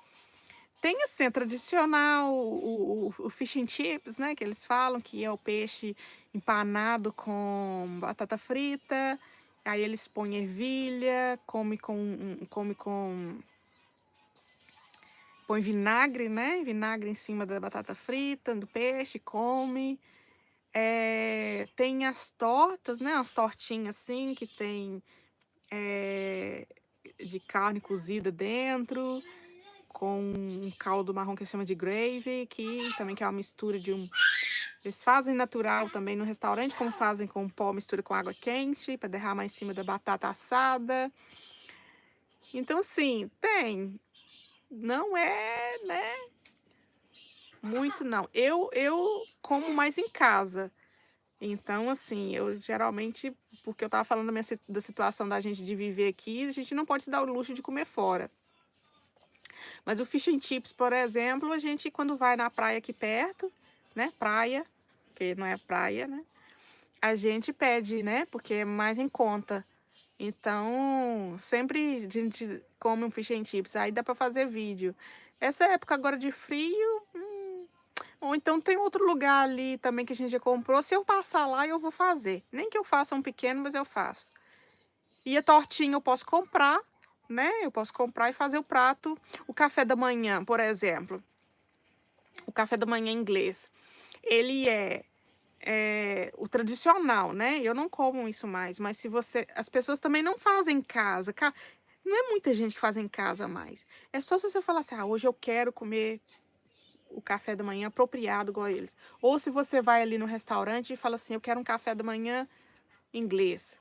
assim, a tradicional, o fish and chips, né? Que eles falam que é o peixe empanado com batata frita. Aí eles põem ervilha, põe vinagre, né? Vinagre em cima da batata frita, do peixe, come. Tem as tortas, né? As tortinhas assim, que tem de carne cozida dentro, com um caldo marrom que se chama de gravy, que também é uma mistura de Eles fazem natural também no restaurante, como fazem com pó, mistura com água quente, para derramar em cima da batata assada. Então, assim, tem. Não é, né? Muito não. Eu como mais em casa. Então, assim, eu geralmente, porque eu tava falando da situação da gente de viver aqui, a gente não pode se dar o luxo de comer fora. Mas o fish and chips, por exemplo, a gente quando vai na praia aqui perto, né? Praia, que não é praia, né? A gente pede, né? Porque é mais em conta. Então, sempre a gente come um fish and chips. Aí dá pra fazer vídeo. Essa época agora de frio. Ou então tem outro lugar ali também que a gente já comprou. Se eu passar lá, eu vou fazer. Nem que eu faça um pequeno, mas eu faço. E a tortinha eu posso comprar, né? Eu posso comprar e fazer o prato. O café da manhã, por exemplo. O café da manhã inglês. Ele é o tradicional, né? Eu não como isso mais, mas se você... As pessoas também não fazem em casa. Não é muita gente que faz em casa mais. É só se você falar assim, ah, hoje eu quero comer o café da manhã apropriado igual a eles. Ou se você vai ali no restaurante e fala assim, eu quero um café da manhã inglês.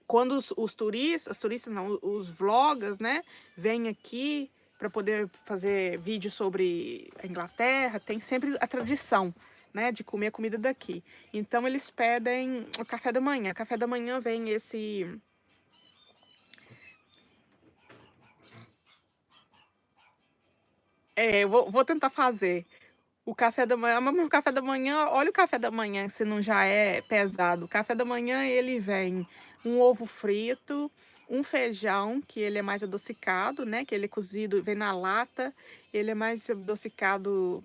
Quando os turistas não, os vloggers, né, vêm aqui para poder fazer vídeo sobre a Inglaterra, tem sempre a tradição, né, de comer a comida daqui. Então eles pedem o café da manhã. Café da manhã vem esse... eu vou tentar fazer. O café da manhã, mas o café da manhã, olha o café da manhã, se não já é pesado. O café da manhã, ele vem um ovo frito, um feijão, que ele é mais adocicado, né? Que ele é cozido, vem na lata, ele é mais adocicado,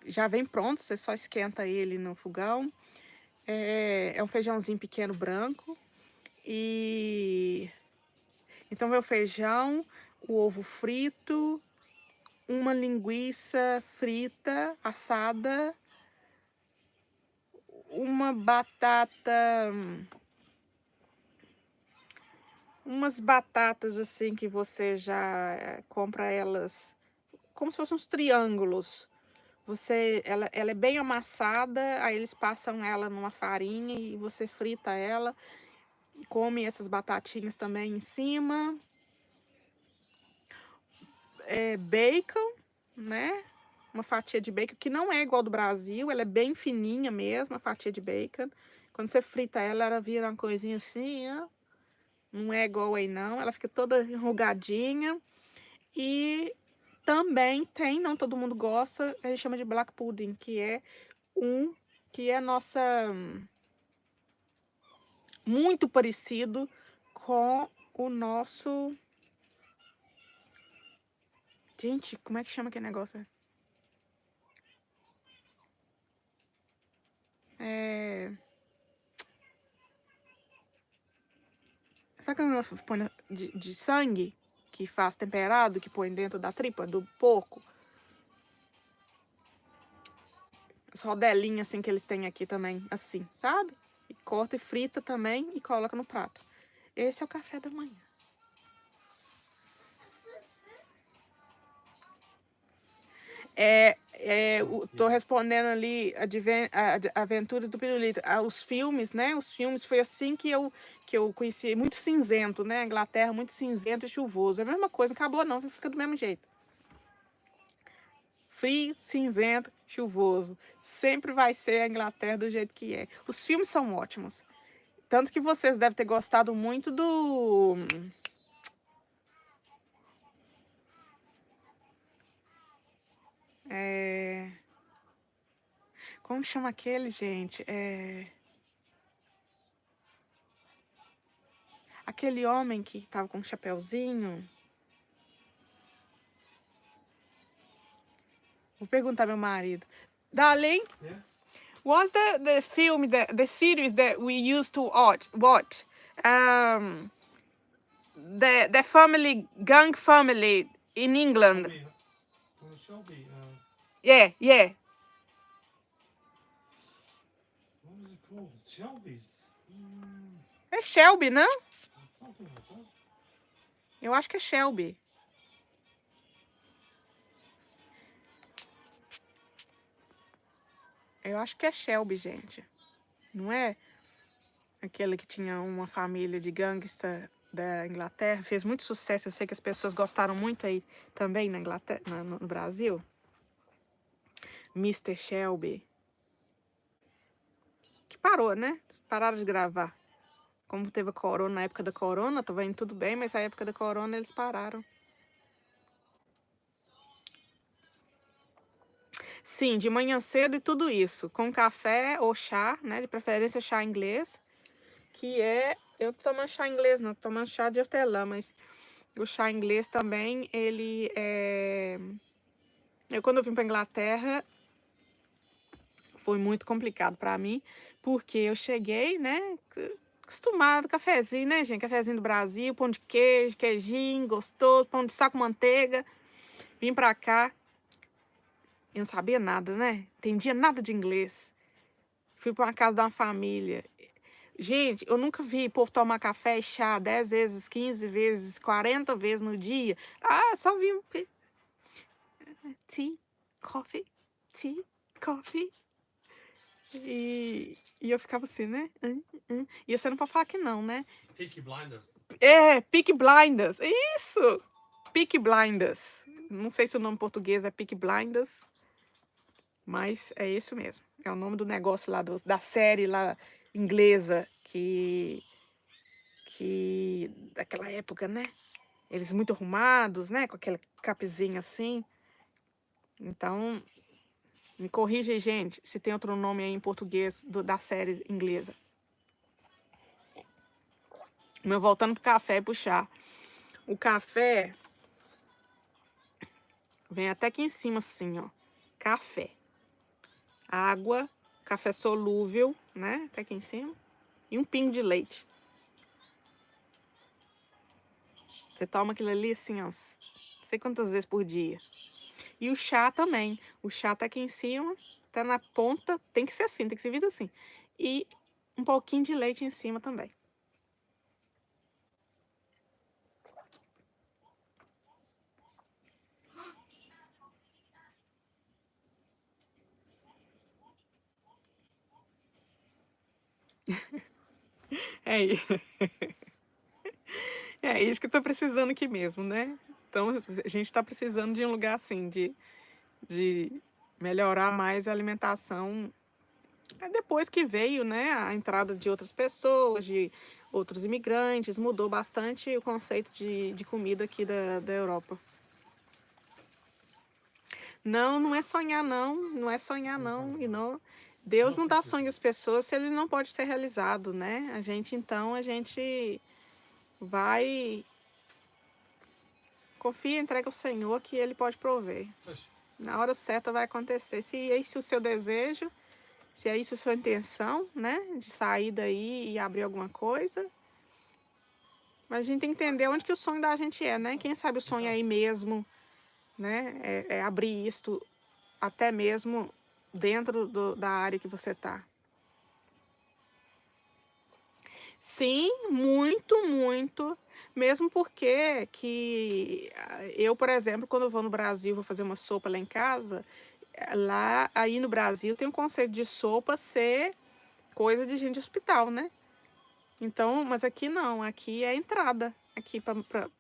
já vem pronto, você só esquenta ele no fogão. É um feijãozinho pequeno branco. E então vem o feijão, o ovo frito, uma linguiça frita, assada, uma batata, umas batatas assim que você já compra elas como se fossem uns triângulos. Ela é bem amassada, aí eles passam ela numa farinha e você frita ela, come essas batatinhas também em cima. Bacon, né? Uma fatia de bacon que não é igual do Brasil, ela é bem fininha mesmo, a fatia de bacon. Quando você frita ela, ela vira uma coisinha assim, ó. Não é igual aí não, ela fica toda enrugadinha. E também tem, não todo mundo gosta, a gente chama de black pudding, que é nossa muito parecido com o nosso... Gente, como é que chama aquele negócio? Sabe aquele negócio que põe de sangue? Que faz temperado, que põe dentro da tripa do porco? As rodelinhas assim que eles têm aqui também, assim, sabe? E corta e frita também e coloca no prato. Esse é o café da manhã. Tô respondendo ali Aventuras do Pirulito. Os filmes, né? Os filmes foi assim que eu conheci. Muito cinzento, né? A Inglaterra muito cinzento e chuvoso. É a mesma coisa, não acabou não, fica do mesmo jeito. Frio, cinzento, chuvoso. Sempre vai ser a Inglaterra do jeito que é. Os filmes são ótimos. Tanto que vocês devem ter gostado muito do... Como chama aquele, gente? Aquele homem que tava com um chapeuzinho. Vou perguntar ao meu marido. Darling, Yeah. what's the film, the series that we used to watch? The family, gang family in England. Shelby. Yeah. What was it called? Shelby's. É Shelby, não? Something like that. Eu acho que é Shelby. Eu acho que é Shelby, gente. Não é? Aquele que tinha uma família de gangsta da Inglaterra. Fez muito sucesso. Eu sei que as pessoas gostaram muito aí também na Inglaterra, no Brasil. Mr. Shelby. Que parou, né? Pararam de gravar. Como teve a corona, na época da corona, tava indo tudo bem, mas na época da corona eles pararam. Sim, de manhã cedo e tudo isso. Com café ou chá, né? De preferência chá inglês. Que é... Eu tô tomando chá inglês, não. Tô tomando chá de hortelã, mas... O chá inglês também, ele é... quando eu vim pra Inglaterra, foi muito complicado pra mim. Porque eu cheguei, né? Acostumado, cafezinho, né, gente? Cafezinho do Brasil, pão de queijo, queijinho, gostoso, pão de sal com manteiga. Vim pra cá e não sabia nada, né? Entendia nada de inglês. Fui pra uma casa de uma família. Gente, eu nunca vi povo tomar café e chá 10 vezes, 15 vezes, 40 vezes no dia. Ah, só vi tea, coffee, tea, coffee. E eu ficava assim, né? E você não pode falar que não, né? Peaky Blinders. É, Peaky Blinders. Isso! Peaky Blinders. Não sei se o nome em português é Peaky Blinders, mas é isso mesmo. É o nome do negócio lá, da série lá inglesa daquela época, né? Eles muito arrumados, né? Com aquele capezinho assim. Então, me corrija aí, gente, se tem outro nome aí em português da série inglesa. Mas voltando pro café e pro chá. O café vem até aqui em cima assim, ó. Café. Água, café solúvel, né? Até aqui em cima. E um pingo de leite. Você toma aquilo ali assim, ó, não sei quantas vezes por dia. E o chá também. O chá tá aqui em cima, tá na ponta, tem que ser assim, tem que ser vida assim. E um pouquinho de leite em cima também. É isso. É isso que eu tô precisando aqui mesmo, né? Então, a gente tá precisando de um lugar assim, de melhorar mais a alimentação. É depois que veio, né, a entrada de outras pessoas, de outros imigrantes, mudou bastante o conceito de comida aqui da Europa. Não, não é sonhar não, não é sonhar não, e não. Deus não dá sonho às pessoas se ele não pode ser realizado, né? A gente vai, confia, entrega ao Senhor que ele pode prover. Fish. Na hora certa vai acontecer. Se é esse o seu desejo, se é isso a sua intenção, né, de sair daí e abrir alguma coisa. Mas a gente tem que entender onde que o sonho da gente é, né? Quem sabe o sonho é aí mesmo, né? É abrir isto até mesmo dentro da área que você tá. Sim, muito, muito. Mesmo porque eu, por exemplo, quando eu vou no Brasil, vou fazer uma sopa lá em casa, lá aí no Brasil tem um conceito de sopa ser coisa de gente de hospital, né? Então, mas aqui não, aqui é entrada. Aqui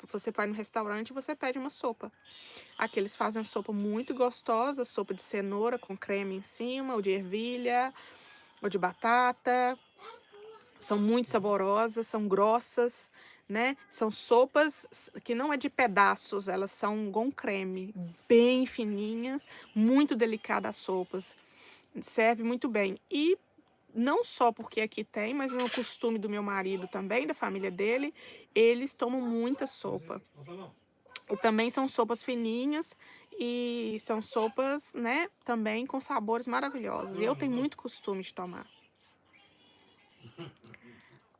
você vai no restaurante e você pede uma sopa. Aqui eles fazem uma sopa muito gostosa, sopa de cenoura com creme em cima, ou de ervilha, ou de batata. São muito saborosas, são grossas, né? São sopas que não é de pedaços, elas são com creme, bem fininhas, muito delicadas as sopas. Serve muito bem. E não só porque aqui tem, mas é um costume do meu marido também, da família dele, eles tomam muita sopa. I don't know. E também são sopas fininhas e são sopas, né, também com sabores maravilhosos. E eu tenho muito costume de tomar.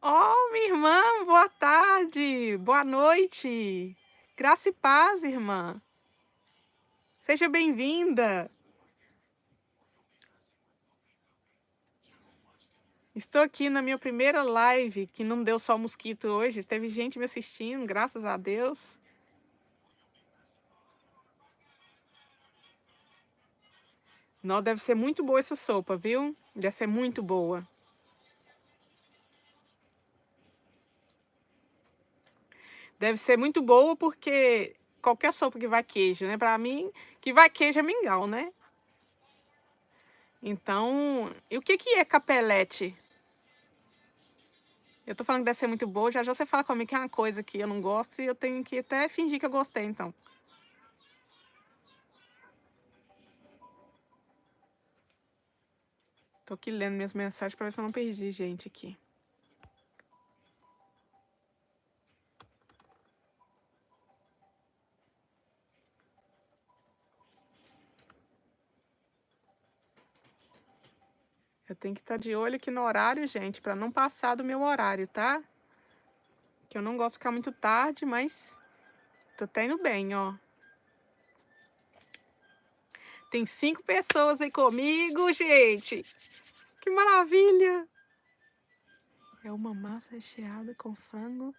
Oh, minha irmã, boa tarde, boa noite. Graça e paz, irmã. Seja bem-vinda. Estou aqui na minha primeira live, que não deu só mosquito hoje, teve gente me assistindo, graças a Deus. Não, deve ser muito boa essa sopa, viu? Deve ser muito boa. Deve ser muito boa porque qualquer sopa que vai queijo, né? Pra mim, que vai queijo é mingau, né? Então, e o que que é capelete? Eu tô falando que deve ser muito boa, já já você fala comigo que é uma coisa que eu não gosto e eu tenho que até fingir que eu gostei, então. Tô aqui lendo minhas mensagens pra ver se eu não perdi gente aqui. Eu tenho que estar de olho aqui no horário, gente, para não passar do meu horário, tá? Que eu não gosto de ficar muito tarde, mas tô até indo bem, ó. Tem 5 pessoas aí comigo, gente. Que maravilha! É uma massa recheada com frango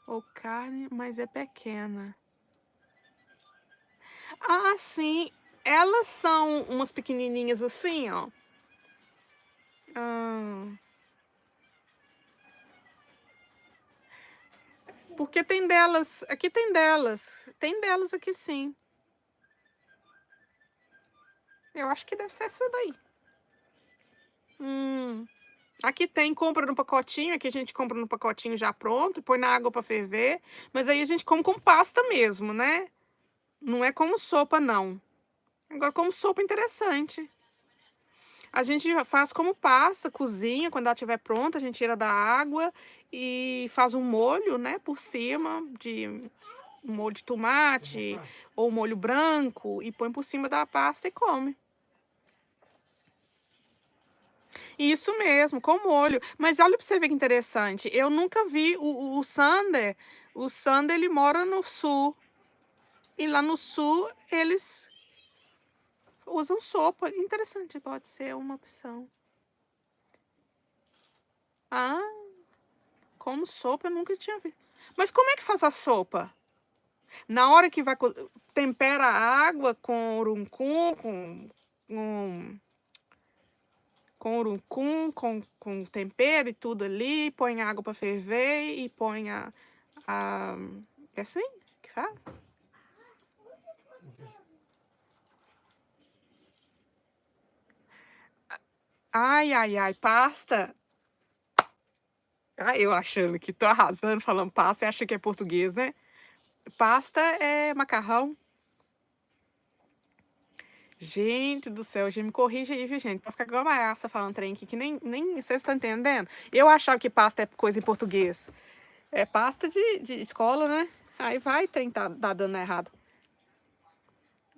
ou carne, mas é pequena. Ah, sim. Elas são umas pequenininhas assim, ó. Ah, porque tem delas. Aqui tem delas. Tem delas aqui sim. Eu acho que deve ser essa daí. Aqui tem, compra no pacotinho. Aqui a gente compra no pacotinho já pronto, põe na água para ferver. Mas aí a gente come com pasta mesmo, né? Não é como sopa, não. Agora, como sopa, interessante. A gente faz como pasta, cozinha, quando ela estiver pronta, a gente tira da água e faz um molho, né, por cima, de um molho de tomate ou molho branco, e põe por cima da pasta e come. Isso mesmo, com molho. Mas olha para você ver que interessante, eu nunca vi o Sander ele mora no sul, e lá no sul eles usam sopa. Interessante, pode ser uma opção. Ah, como sopa eu nunca tinha visto. Mas como é que faz a sopa? Na hora que vai tempera a água com urucum, com com tempero e tudo ali, põe a água para ferver e põe a... É assim que faz? Ai, ai, ai, pasta. Ai, eu achando que tô arrasando falando pasta, e acha que é português, né? Pasta é macarrão. Gente do céu, já me corrige aí, viu, gente? Pra ficar igual a Maiassa falando trem aqui, que nem vocês estão entendendo. Eu achava que pasta é coisa em português. É pasta de escola, né? Aí vai, trem tá dando errado.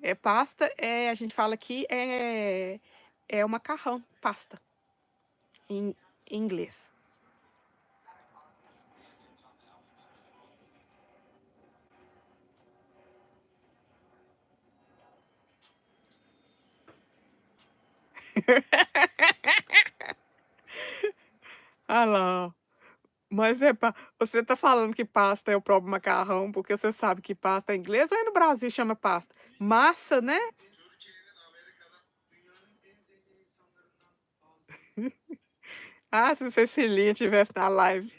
É pasta, a gente fala aqui, é o macarrão, pasta, em inglês. Ah lá, ó. Mas você tá falando que pasta é o próprio macarrão, porque você sabe que pasta é inglês ou é no Brasil chama pasta? Massa, né? Ah, se Cecilia tivesse na live.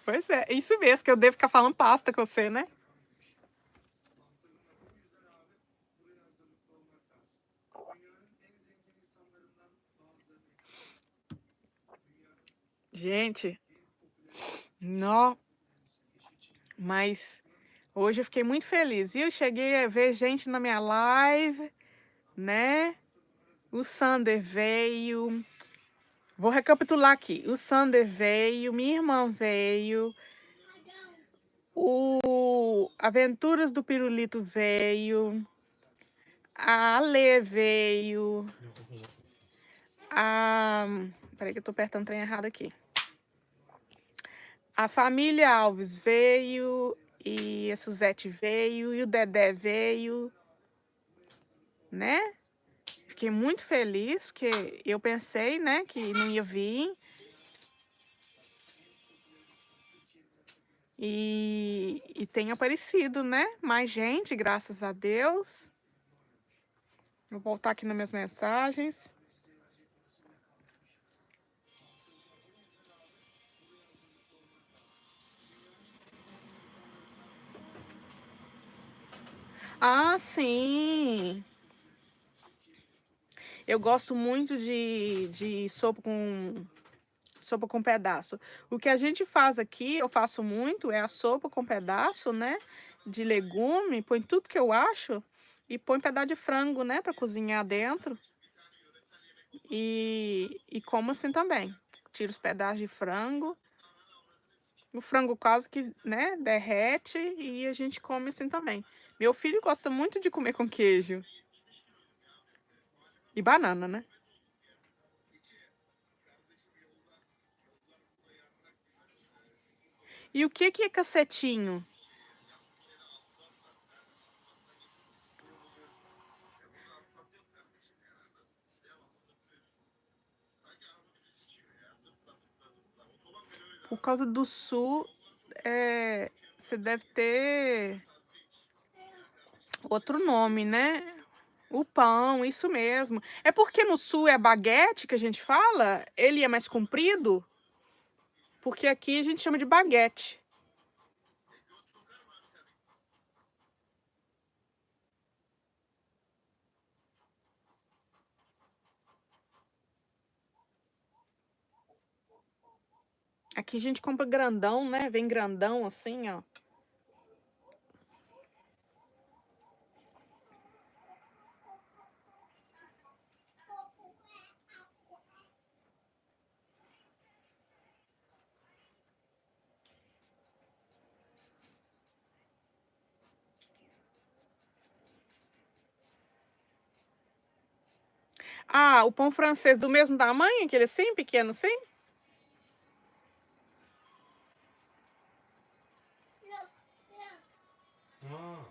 Pois é, isso mesmo, que eu devo ficar falando pasta com você, né? Gente, não, mas hoje eu fiquei muito feliz. E eu cheguei a ver gente na minha live, né? O Sander veio. Vou recapitular aqui. O Sander veio, minha irmã veio, o Aventuras do Pirulito veio, a Ale veio, a... Peraí que eu tô apertando o trem errado aqui. A família Alves veio, e a Suzete veio, e o Dedé veio, né? Fiquei muito feliz, porque eu pensei, né, que não ia vir. E tem aparecido, né? Mais gente, graças a Deus. Vou voltar aqui nas minhas mensagens. Ah, sim! Eu gosto muito de sopa com pedaço. O que a gente faz aqui, eu faço muito, é a sopa com pedaço, né? De legume, põe tudo que eu acho e põe pedaço de frango, né? Para cozinhar dentro. E como assim também. Tiro os pedaços de frango O frango quase que, né, derrete e a gente come assim também. Meu filho gosta muito de comer com queijo e banana, né. E o que é cacetinho? Por causa do sul, você deve ter outro nome, né. O pão, isso mesmo. É porque no sul é baguete que a gente fala? Ele é mais comprido? Porque aqui a gente chama de baguete. Aqui a gente compra grandão, né, vem grandão assim, ó. Ah, o pão francês do mesmo tamanho, aquele assim, pequeno assim? Ah,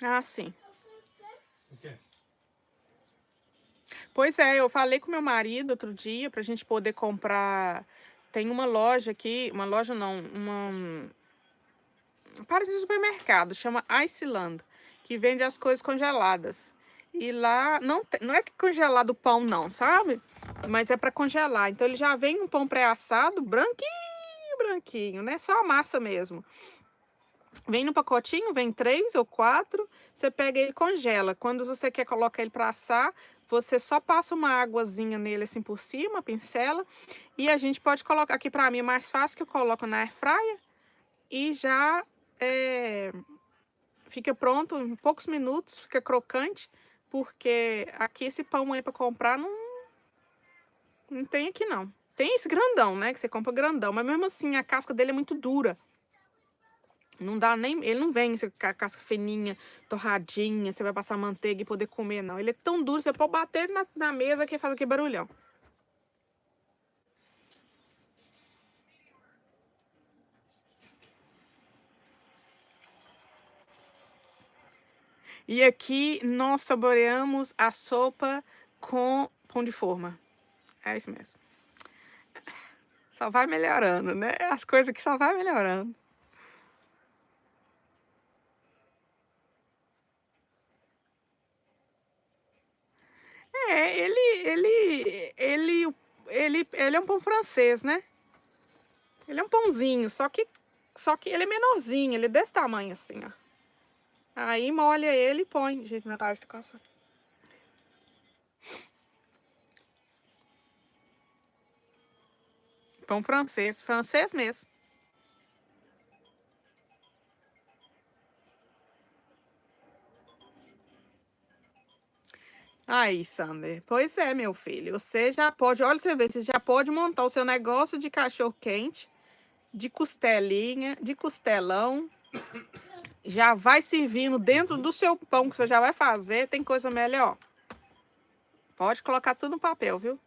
Ah, sim. okay. Pois é, eu falei com meu marido outro dia pra gente poder comprar. Tem uma loja aqui, uma loja não, parece um supermercado, chama Iceland, que vende as coisas congeladas. E lá não é que congelado o pão não, sabe? Mas é para congelar. Então ele já vem um pão pré-assado, branquinho, branquinho, né? Só a massa mesmo. Vem no pacotinho, vem 3 ou 4, você pega ele e congela. Quando você quer colocar ele para assar, você só passa uma águazinha nele assim por cima, pincela, e a gente pode colocar aqui, para mim é mais fácil, que eu coloco na airfryer e já fica pronto em poucos minutos, fica crocante, porque aqui esse pão aí para comprar não tem aqui não. Tem esse grandão, né, que você compra grandão, mas mesmo assim a casca dele é muito dura. Não dá nem, ele não vem com a casca fininha, torradinha, você vai passar manteiga e poder comer, não. Ele é tão duro, você pode bater na mesa que faz aquele barulhão. E aqui nós saboreamos a sopa com pão de forma. É isso mesmo. Só vai melhorando, né? As coisas que só vai melhorando. É, ele é um pão francês, né? Ele é um pãozinho, só que ele é menorzinho, ele é desse tamanho assim, ó. Aí molha ele e põe. Gente, minha cara está coçando. Pão francês, francês mesmo. Aí, Sander. Pois é, meu filho. Você já pode, olha você ver, você já pode montar o seu negócio de cachorro quente, de costelinha, de costelão. Já vai servindo dentro do seu pão que você já vai fazer. Tem coisa melhor. Pode colocar tudo no papel, viu?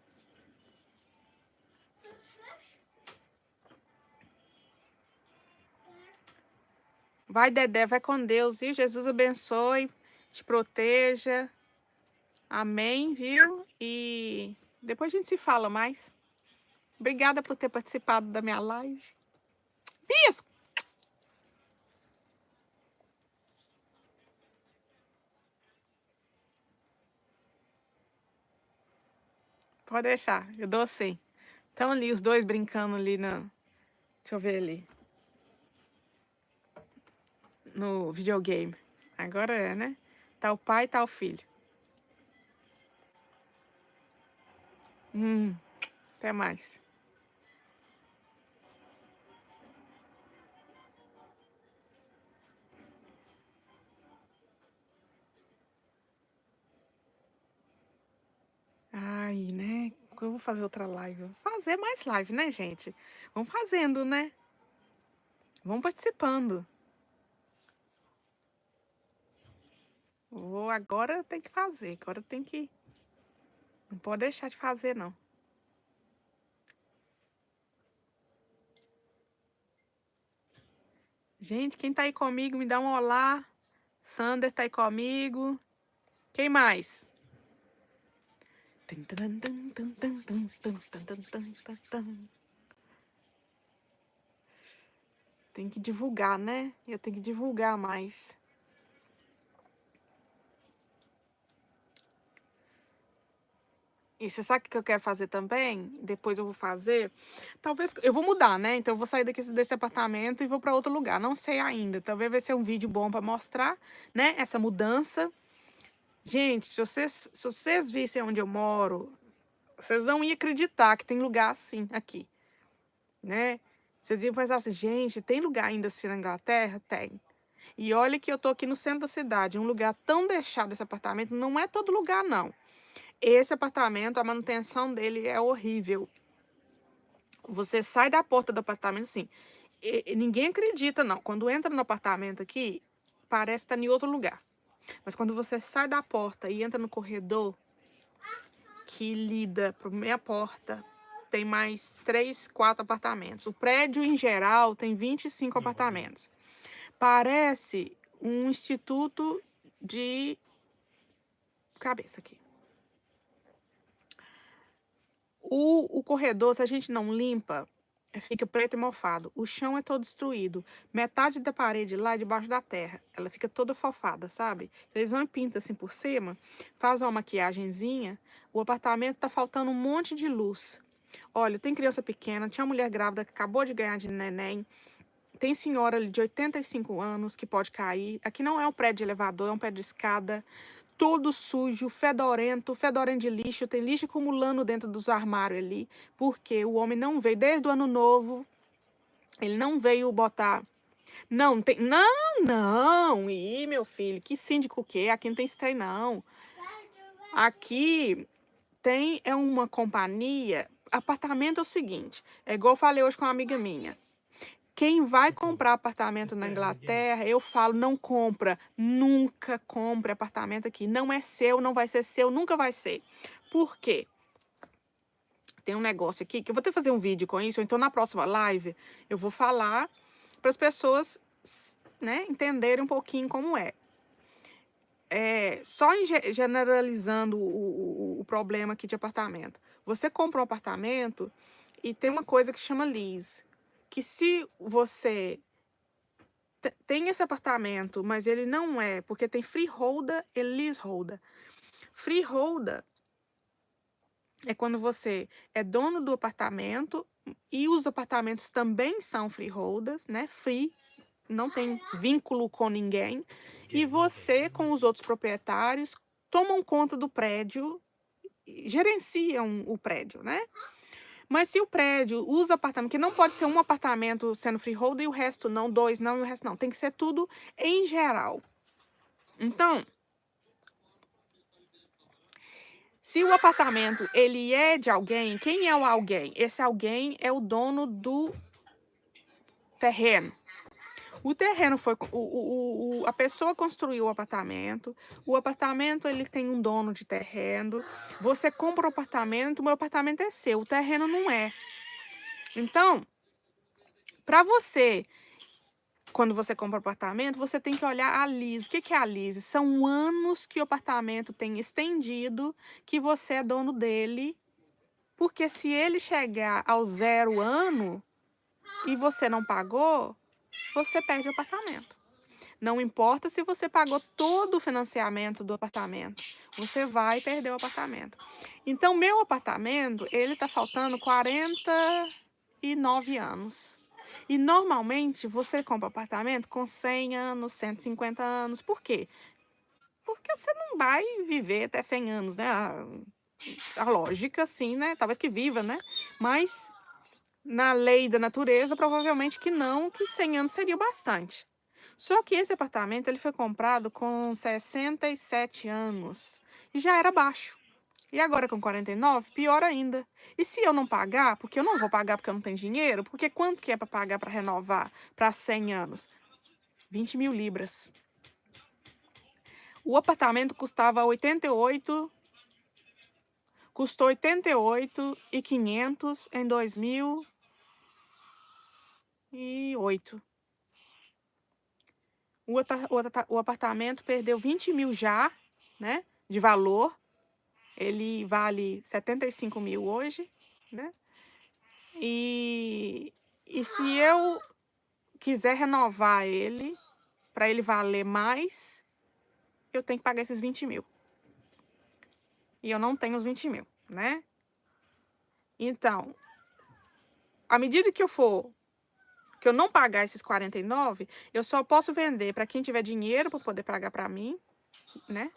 Vai, Dedé, vai com Deus, viu? Jesus abençoe, te proteja. Amém, viu? E depois a gente se fala mais. Obrigada por ter participado da minha live. Isso! Pode deixar, eu dou sim. Estão ali os dois brincando ali na. Deixa eu ver ali. No videogame. Agora é, né? Tá o pai e tá o filho. Hum, até mais. Eu vou fazer outra live. Vou fazer mais live, né, gente? Vamos fazendo, né? Vamos participando. Agora eu tenho que fazer. Agora eu tenho que... Não pode deixar de fazer, não. Gente, quem tá aí comigo, me dá um olá. Sander tá aí comigo. Quem mais? Tem que divulgar, né? Eu tenho que divulgar mais. E você sabe o que eu quero fazer também? Depois eu vou fazer. Talvez eu vou mudar, né? Então eu vou sair desse apartamento e vou para outro lugar. Não sei ainda. Talvez vai ser um vídeo bom para mostrar, né? Essa mudança. Gente, se vocês vissem onde eu moro, vocês não iam acreditar que tem lugar assim aqui, né? Vocês iam pensar assim, gente, tem lugar ainda assim na Inglaterra? Tem. E olha que eu tô aqui no centro da cidade, um lugar tão deixado esse apartamento, não é todo lugar, não. Esse apartamento, a manutenção dele é horrível. Você sai da porta do apartamento, assim, ninguém acredita, não. Quando entra no apartamento aqui, parece estar em outro lugar. Mas quando você sai da porta e entra no corredor, que lida para minha porta, tem mais 3, 4 apartamentos. O prédio, em geral, tem 25 apartamentos. Parece um instituto de cabeça aqui. O corredor, se a gente não limpa, fica preto e mofado. O chão é todo destruído. Metade da parede lá é debaixo da terra. Ela fica toda fofada, sabe? Eles vão e pintam assim por cima, fazem uma maquiagenzinha. O apartamento tá faltando um monte de luz. Olha, tem criança pequena, tinha uma mulher grávida que acabou de ganhar de neném. Tem senhora ali de 85 anos que pode cair. Aqui não é um prédio de elevador, é um prédio de escada. Todo sujo, fedorento de lixo. Tem lixo acumulando dentro dos armários ali. Porque o homem não veio desde o ano novo. Ele não veio botar... Não, tem... Não, não. Ih, meu filho, que síndico o quê? Aqui não tem esse trem, não. Aqui tem uma companhia... Apartamento é o seguinte. É igual eu falei hoje com uma amiga minha. Quem vai comprar apartamento na Inglaterra, eu falo, não compra. Nunca compre apartamento aqui. Não é seu, não vai ser seu, nunca vai ser. Por quê? Tem um negócio aqui que eu vou ter que fazer um vídeo com isso, ou então na próxima live eu vou falar para as pessoas, né, entenderem um pouquinho como é. Só generalizando o problema aqui de apartamento. Você compra um apartamento e tem uma coisa que chama lease. Que se você tem esse apartamento, mas ele não é, porque tem freeholder e leaseholder. Freeholder é quando você é dono do apartamento e os apartamentos também são freeholders, né? Free, não tem vínculo com ninguém. E você, com os outros proprietários, tomam conta do prédio, gerenciam o prédio, né? Mas se o prédio usa apartamento, que não pode ser um apartamento sendo freeholder e o resto não, 2 não e o resto não. Tem que ser tudo em geral. Então, se o apartamento ele é de alguém, quem é o alguém? Esse alguém é o dono do terreno. O terreno foi... a pessoa construiu o apartamento ele tem um dono de terreno. Você compra o apartamento, o meu apartamento é seu, o terreno não é. Então, para você, quando você compra apartamento, você tem que olhar a lease. O que é a lease? São anos que o apartamento tem estendido, que você é dono dele. Porque se ele chegar ao 0 ano e você não pagou, você perde o apartamento. Não importa se você pagou todo o financiamento do apartamento, você vai perder o apartamento. Então, meu apartamento, ele tá faltando 49 anos. E normalmente você compra apartamento com 100 anos, 150 anos. Por quê? Porque você não vai viver até 100 anos, né? A lógica, sim, né? Talvez que viva, né? Mas na lei da natureza, provavelmente que não, que 100 anos seria bastante. Só que esse apartamento ele foi comprado com 67 anos e já era baixo. E agora com 49, pior ainda. E se eu não pagar, porque eu não vou pagar porque eu não tenho dinheiro, porque quanto que é para pagar para renovar para 100 anos? 20 mil libras. O apartamento custava 88, custou 88.500 em 2008. O apartamento perdeu 20 mil já, né, de valor. Ele vale 75 mil hoje, né? E se eu quiser renovar ele, para ele valer mais, eu tenho que pagar esses 20 mil. E eu não tenho os 20 mil, né? Então, à medida que eu não pagar esses 49, eu só posso vender para quem tiver dinheiro para poder pagar para mim, né?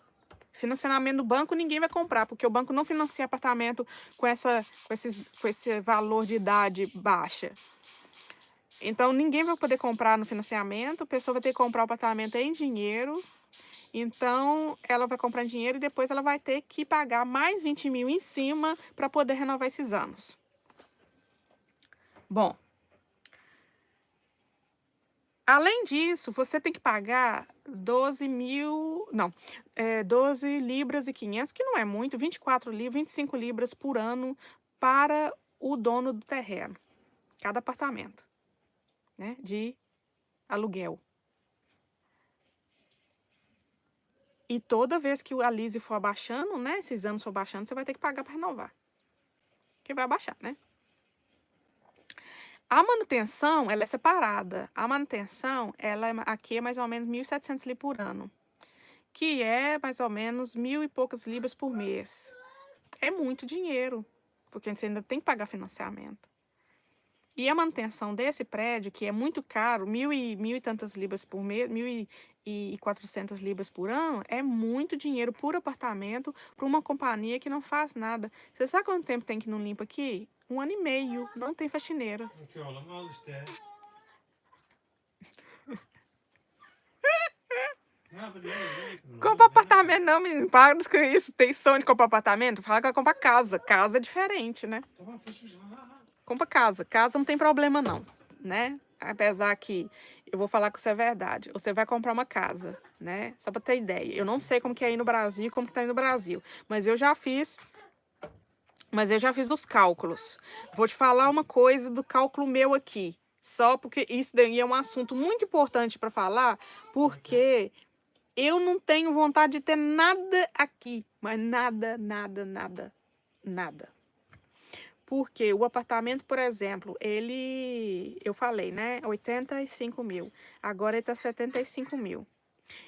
Financiamento do banco ninguém vai comprar, porque o banco não financia apartamento com esse valor de idade baixa. Então, ninguém vai poder comprar no financiamento, a pessoa vai ter que comprar o apartamento em dinheiro. Então, ela vai comprar em dinheiro e depois ela vai ter que pagar mais 20 mil em cima para poder renovar esses anos. Bom, além disso, você tem que pagar 12 libras e 500, que não é muito, 24 libras, 25 libras por ano para o dono do terreno, cada apartamento, né, de aluguel. E toda vez que a Lise for abaixando, né, esses anos for abaixando, você vai ter que pagar para renovar, que vai abaixar, né? A manutenção, ela é separada. A manutenção, aqui é mais ou menos 1.700 libras por ano, que é mais ou menos 1.000 e poucas libras por mês. É muito dinheiro, porque você ainda tem que pagar financiamento. E a manutenção desse prédio, que é muito caro, mil e tantas libras por mês, 1.400 libras por ano, é muito dinheiro por apartamento para uma companhia que não faz nada. Você sabe quanto tempo tem que não limpa aqui? 1 ano e meio, não tem faxineira. Compra apartamento não, menino. Para com isso. Tem sonho de comprar apartamento? Fala que vai comprar casa. Casa é diferente, né? Compra casa. Casa não tem problema não, né? Apesar que eu vou falar que isso é verdade. Você vai comprar uma casa, né? Só pra ter ideia. Eu não sei como que é aí no Brasil e como que tá aí no Brasil. Mas eu já fiz os cálculos. Vou te falar uma coisa do cálculo meu aqui. Só porque isso daí é um assunto muito importante para falar, porque eu não tenho vontade de ter nada aqui, mas nada, nada, nada, nada. Porque o apartamento, por exemplo, eu falei, né, 85 mil. Agora ele tá 75 mil.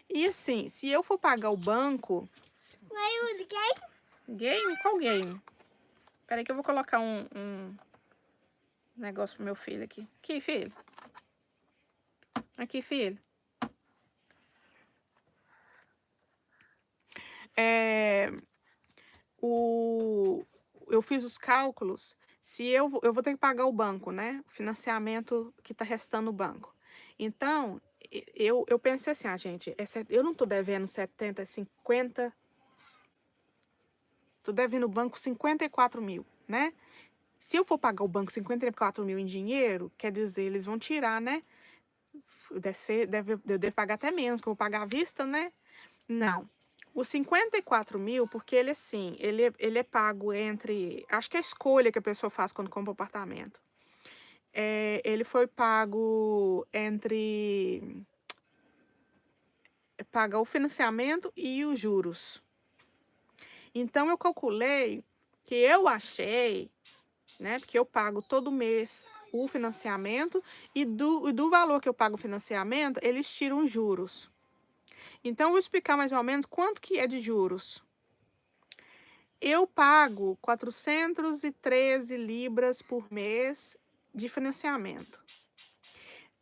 E assim, se eu for pagar o banco... Game? Qual game? Peraí que eu vou colocar um negócio pro meu filho aqui. Aqui, filho. Aqui, filho. Eu fiz os cálculos, se eu vou ter que pagar o banco, né? O financiamento que tá restando no banco. Então, eu pensei assim, gente, eu não tô devendo 70, 50, tô devendo o banco 54 mil, né? Se eu for pagar o banco 54 mil em dinheiro, quer dizer, eles vão tirar, né? Eu devo pagar até menos, que eu vou pagar à vista, né? Não. Os 54 mil, porque ele assim, ele é pago entre... Acho que é a escolha que a pessoa faz quando compra um apartamento. Ele foi pago entre... Paga o financiamento e os juros. Então, eu calculei que eu achei, né? Porque eu pago todo mês o financiamento e do valor que eu pago o financiamento, eles tiram os juros. Então, eu vou explicar mais ou menos quanto que é de juros. Eu pago 413 libras por mês de financiamento.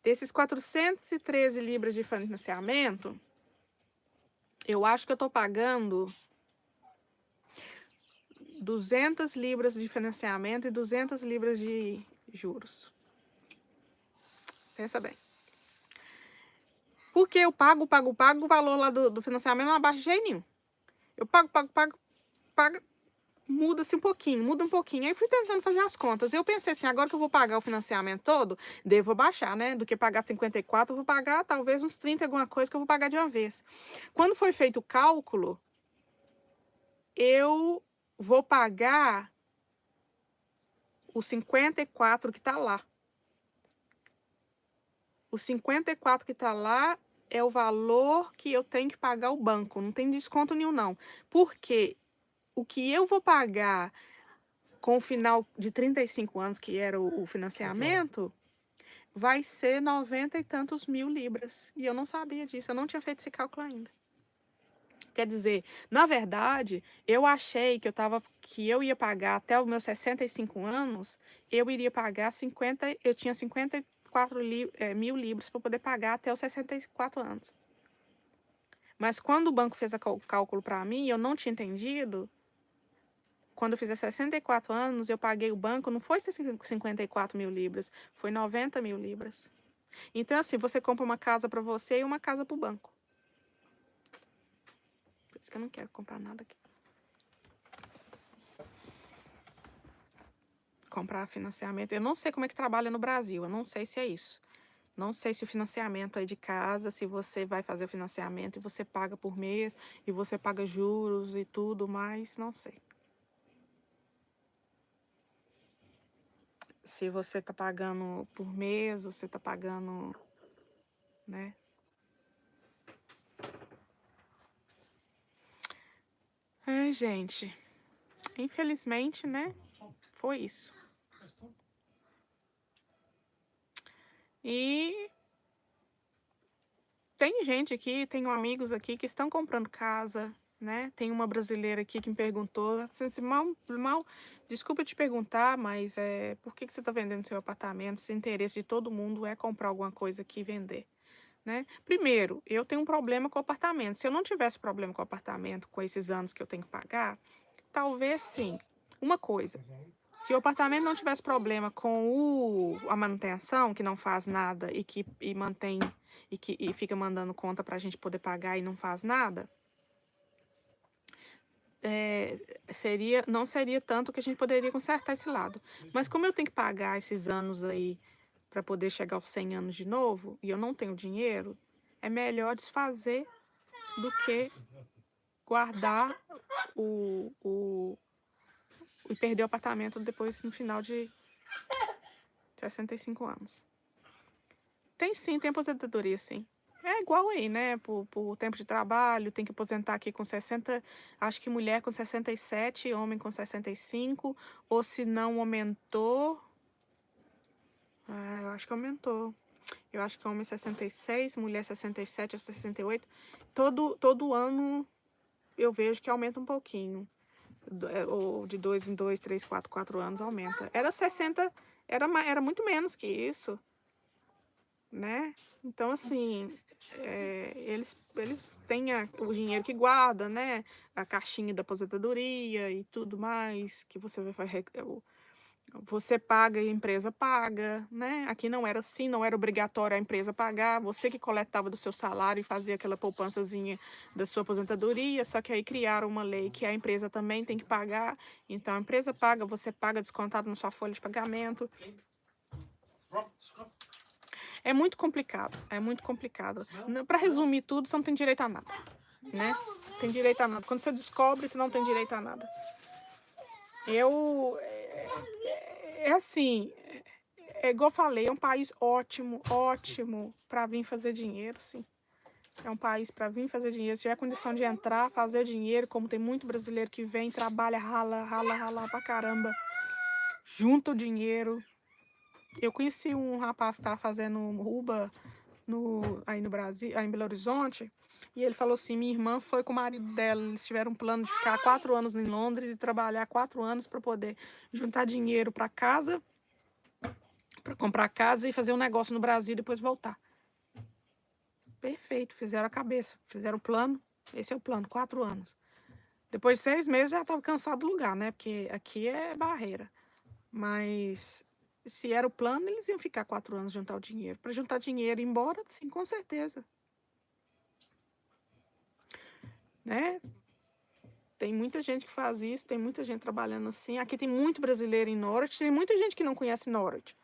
Desses 413 libras de financiamento, eu acho que eu estou pagando 200 libras de financiamento e 200 libras de juros. Pensa bem. Porque eu pago, o valor lá do financiamento não abaixa de jeito nenhum. Eu pago. muda-se um pouquinho, muda um pouquinho. Aí fui tentando fazer as contas. Eu pensei assim, agora que eu vou pagar o financiamento todo, devo baixar, né? Do que pagar 54, eu vou pagar talvez uns 30, alguma coisa que eu vou pagar de uma vez. Quando foi feito o cálculo, eu vou pagar os 54 que está lá. Os 54 que está lá é o valor que eu tenho que pagar o banco. Não tem desconto nenhum, não. Porque o que eu vou pagar com o final de 35 anos, que era o financiamento, vai ser 90 e tantos mil libras. E eu não sabia disso, eu não tinha feito esse cálculo ainda. Quer dizer, na verdade, eu achei que eu ia pagar até os meus 65 anos, eu iria pagar 50, eu tinha 54 mil libras para poder pagar até os 64 anos. Mas quando o banco fez o cálculo para mim, eu não tinha entendido. Quando eu fizer 64 anos, eu paguei o banco, não foi 54 mil libras, foi 90 mil libras. Então, assim, você compra uma casa para você e uma casa para o banco. Por isso que eu não quero comprar nada aqui. Comprar financiamento. Eu não sei como é que trabalha no Brasil, eu não sei se é isso. Não sei se o financiamento é de casa, se você vai fazer o financiamento e você paga por mês, e você paga juros e tudo mais, não sei. Se você tá pagando por mês, você tá pagando, né? Ai, gente, infelizmente, né? Foi isso. E tem gente aqui, tenho amigos aqui que estão comprando casa, né? Tem uma brasileira aqui que me perguntou, assim, desculpa te perguntar, mas por que você está vendendo seu apartamento? Se o interesse de todo mundo é comprar alguma coisa aqui e vender, né? Primeiro, eu tenho um problema com o apartamento. Se eu não tivesse problema com o apartamento, com esses anos que eu tenho que pagar, talvez sim. Uma coisa, se o apartamento não tivesse problema com a manutenção, que não faz nada e mantém e fica mandando conta para a gente poder pagar e não faz nada, não seria tanto que a gente poderia consertar esse lado. Mas como eu tenho que pagar esses anos aí para poder chegar aos 100 anos de novo, e eu não tenho dinheiro, é melhor desfazer do que guardar e perder o apartamento depois no final de 65 anos. Tem sim, tem aposentadoria sim. É igual aí, né? Por tempo de trabalho, tem que aposentar aqui com 60, acho que mulher com 67, homem com 65, ou se não aumentou, eu acho que aumentou. Eu acho que homem 66, mulher 67 ou 68. Todo ano eu vejo que aumenta um pouquinho. Ou de 2 em 2, 3, 4 anos aumenta. Era 60, era muito menos que isso, né? Então, assim, eles têm o dinheiro que guarda, né? A caixinha da aposentadoria e tudo mais, que você paga e a empresa paga, né? Aqui não era assim, não era obrigatório a empresa pagar, você que coletava do seu salário e fazia aquela poupançazinha da sua aposentadoria, só que aí criaram uma lei que a empresa também tem que pagar, então a empresa paga, você paga descontado na sua folha de pagamento. É muito complicado, é muito complicado. Para resumir tudo, você não tem direito a nada, né? Tem direito a nada. Quando você descobre, você não tem direito a nada. Assim, igual eu falei, é um país ótimo, ótimo para vir fazer dinheiro, sim. É um país para vir fazer dinheiro. Se tiver condição de entrar, fazer dinheiro, como tem muito brasileiro que vem, trabalha, rala pra caramba, junta o dinheiro. Eu conheci um rapaz que estava fazendo Uber aí no Brasil, aí em Belo Horizonte, e ele falou assim, minha irmã foi com o marido dela, eles tiveram um plano de ficar 4 anos em Londres e trabalhar 4 anos para poder juntar dinheiro para casa, para comprar casa e fazer um negócio no Brasil e depois voltar. Perfeito, fizeram a cabeça, fizeram o plano, esse é o plano, 4 anos. Depois de 6 meses já estava cansado do lugar, né, porque aqui é barreira, mas se era o plano, eles iam ficar 4 anos juntar o dinheiro. Para juntar dinheiro e ir embora, sim, com certeza. Né? Tem muita gente que faz isso, tem muita gente trabalhando assim. Aqui tem muito brasileiro em Norwich, tem muita gente que não conhece Norwich,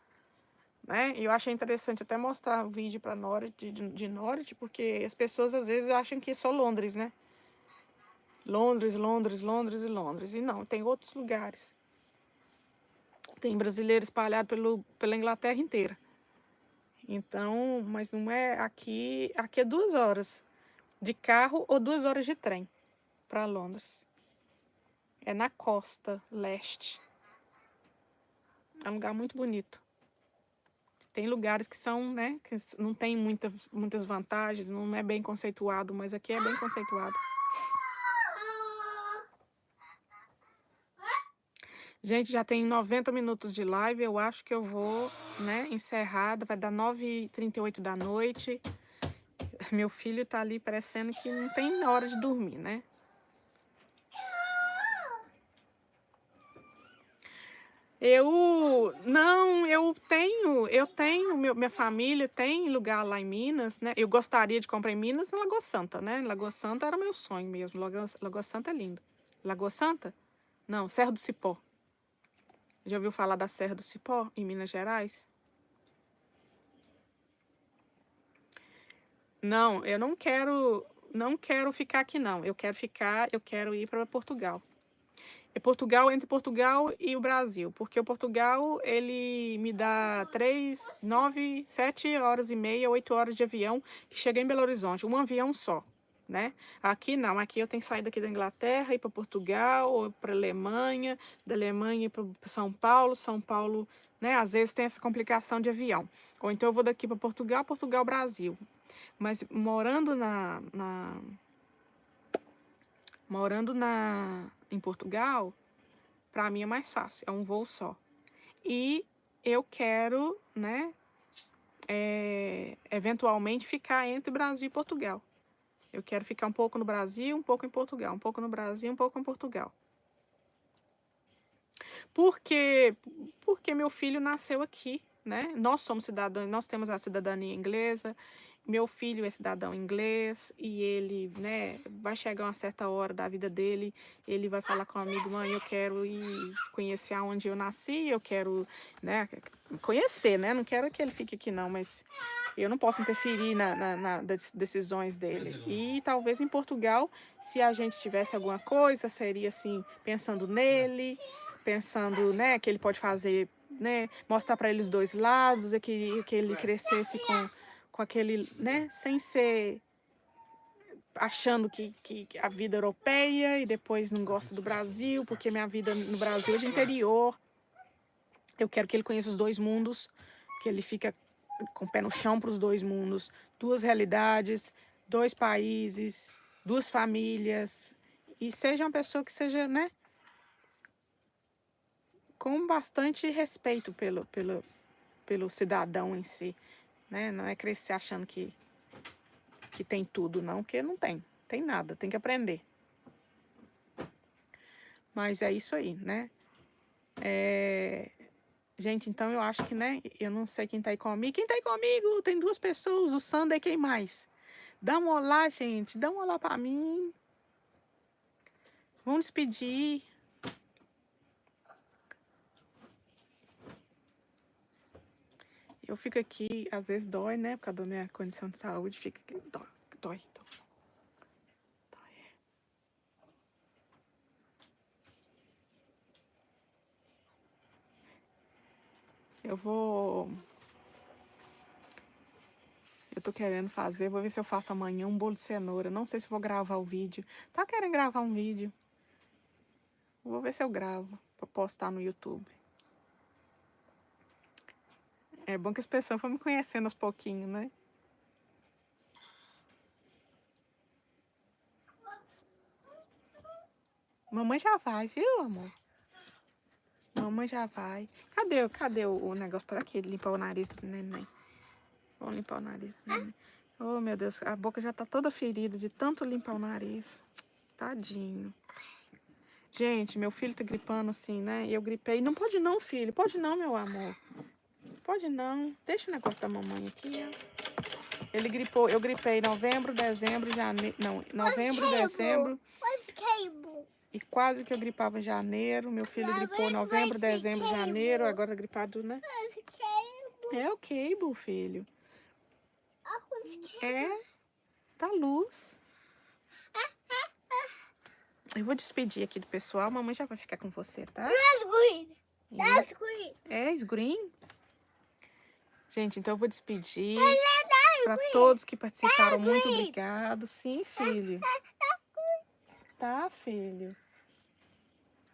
né? E eu achei interessante até mostrar o vídeo para Norwich, de Norwich, porque as pessoas às vezes acham que é só Londres, né? Londres, Londres, Londres e Londres. E não, tem outros lugares. Tem brasileiro espalhado pela Inglaterra inteira. Então, mas não é aqui. Aqui é 2 horas de carro ou 2 horas de trem para Londres. É na costa leste. É um lugar muito bonito. Tem lugares que são, né, que não tem muitas vantagens, não é bem conceituado, mas aqui é bem conceituado. Gente, já tem 90 minutos de live, eu acho que eu vou, né, encerrar, vai dar 9h38 da noite. Meu filho tá ali parecendo que não tem hora de dormir, né? Eu tenho, minha família tem lugar lá em Minas, né? Eu gostaria de comprar em Minas, em Lagoa Santa, né? Lagoa Santa era meu sonho mesmo. Lagoa Santa é lindo. Lagoa Santa? Não, Serra do Cipó. Já ouviu falar da Serra do Cipó, em Minas Gerais? Não, eu não quero ficar aqui, não. Eu quero ir para Portugal. É Portugal, entre Portugal e o Brasil, porque o Portugal, ele me dá 3, 9, 7 horas e meia, 8 horas de avião, que chega em Belo Horizonte, um avião só, né? Aqui não, aqui eu tenho que sair daqui da Inglaterra, ir para Portugal, ou para Alemanha, da Alemanha ir para São Paulo, né? Às vezes tem essa complicação de avião. Ou então eu vou daqui para Portugal, Portugal, Brasil. Mas morando em Portugal, para mim é mais fácil, é um voo só. E eu quero, né, eventualmente ficar entre Brasil e Portugal. Eu quero ficar um pouco no Brasil, um pouco em Portugal, um pouco no Brasil, um pouco em Portugal. Porque meu filho nasceu aqui, né? Nós somos cidadãos, nós temos a cidadania inglesa. Meu filho é cidadão inglês e ele, né, vai chegar uma certa hora da vida dele, ele vai falar com o amigo, mãe, eu quero ir conhecer aonde eu nasci, eu quero, né, conhecer, né? Não quero que ele fique aqui não, mas eu não posso interferir nas decisões dele. E talvez em Portugal, se a gente tivesse alguma coisa, seria assim, pensando nele, pensando, né, que ele pode fazer, né, mostrar para ele os dois lados, e que ele crescesse com aquele, né, sem ser achando que a vida europeia e depois não gosta do Brasil, porque minha vida no Brasil é de interior. Eu quero que ele conheça os dois mundos, que ele fica com o pé no chão para os dois mundos, 2 realidades, 2 países, 2 famílias, e seja uma pessoa que seja, né, com bastante respeito pelo cidadão em si, né? Não é crescer achando que tem tudo, não, porque não tem nada, tem que aprender. Mas é isso aí, né? Gente, então eu acho que, né, eu não sei quem tá aí comigo. Quem tá aí comigo? Tem 2 pessoas, o Sander, quem mais? Dá um olá, gente, dá um olá pra mim. Vamos despedir. Eu fico aqui, às vezes dói, né? Por causa da minha condição de saúde, fica aqui, dói. Eu tô querendo fazer, vou ver se eu faço amanhã um bolo de cenoura. Não sei se vou gravar o vídeo. Tá querendo gravar um vídeo. Vou ver se eu gravo pra postar no YouTube. É bom que as pessoas vão me conhecendo aos pouquinhos, né? Mamãe já vai, viu, amor? Mamãe já vai. Cadê o negócio para aqui? Limpar o nariz do neném. Vamos limpar o nariz do neném. Oh, meu Deus, a boca já tá toda ferida de tanto limpar o nariz. Tadinho. Gente, meu filho tá gripando assim, né? E eu gripei. Não pode não, filho. Pode não, meu amor. Pode não. Deixa o negócio da mamãe aqui, ó. Ele gripou. Eu gripei novembro, dezembro, janeiro. Não, novembro, dezembro. E quase que eu gripava em janeiro. Meu filho gripou novembro, dezembro, janeiro. Agora tá gripado, né? É o Cable, filho. É da luz. Eu vou despedir aqui do pessoal. Mamãe já vai ficar com você, tá? É, green. Gente, então eu vou despedir. Para todos que participaram, muito obrigado. Sim, filho. Tá, filho.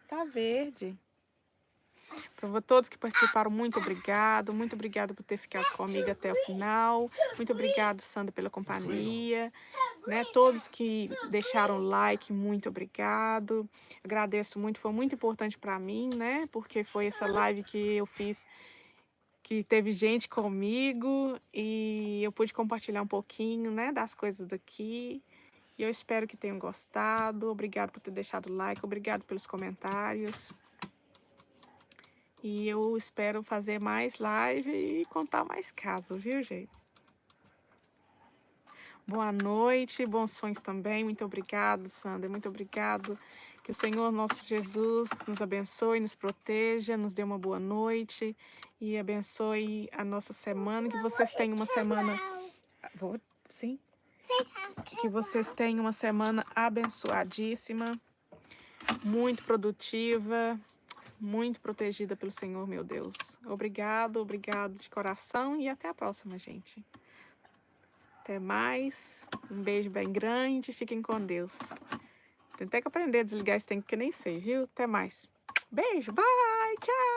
Tá verde. Para todos que participaram, muito obrigado. Muito obrigado por ter ficado comigo até o final. Muito obrigado, Sandra, pela companhia. Né? Todos que deixaram like, muito obrigado. Agradeço muito, foi muito importante para mim, né? Porque foi essa live que eu fiz, que teve gente comigo e eu pude compartilhar um pouquinho, né, das coisas daqui. E eu espero que tenham gostado. Obrigado por ter deixado o like, obrigado pelos comentários. E eu espero fazer mais live e contar mais casos, viu, gente? Boa noite, bons sonhos também. Muito obrigado, Sandra. Muito obrigado. Que o Senhor nosso Jesus nos abençoe, nos proteja, nos dê uma boa noite e abençoe a nossa semana. Que vocês tenham uma semana... Sim? Que vocês tenham uma semana abençoadíssima, muito produtiva, muito protegida pelo Senhor, meu Deus. Obrigado, obrigado de coração e até a próxima, gente. Até mais. Um beijo bem grande. Fiquem com Deus. Tentei que aprender a desligar esse tempo que eu nem sei, viu? Até mais. Beijo. Bye. Tchau.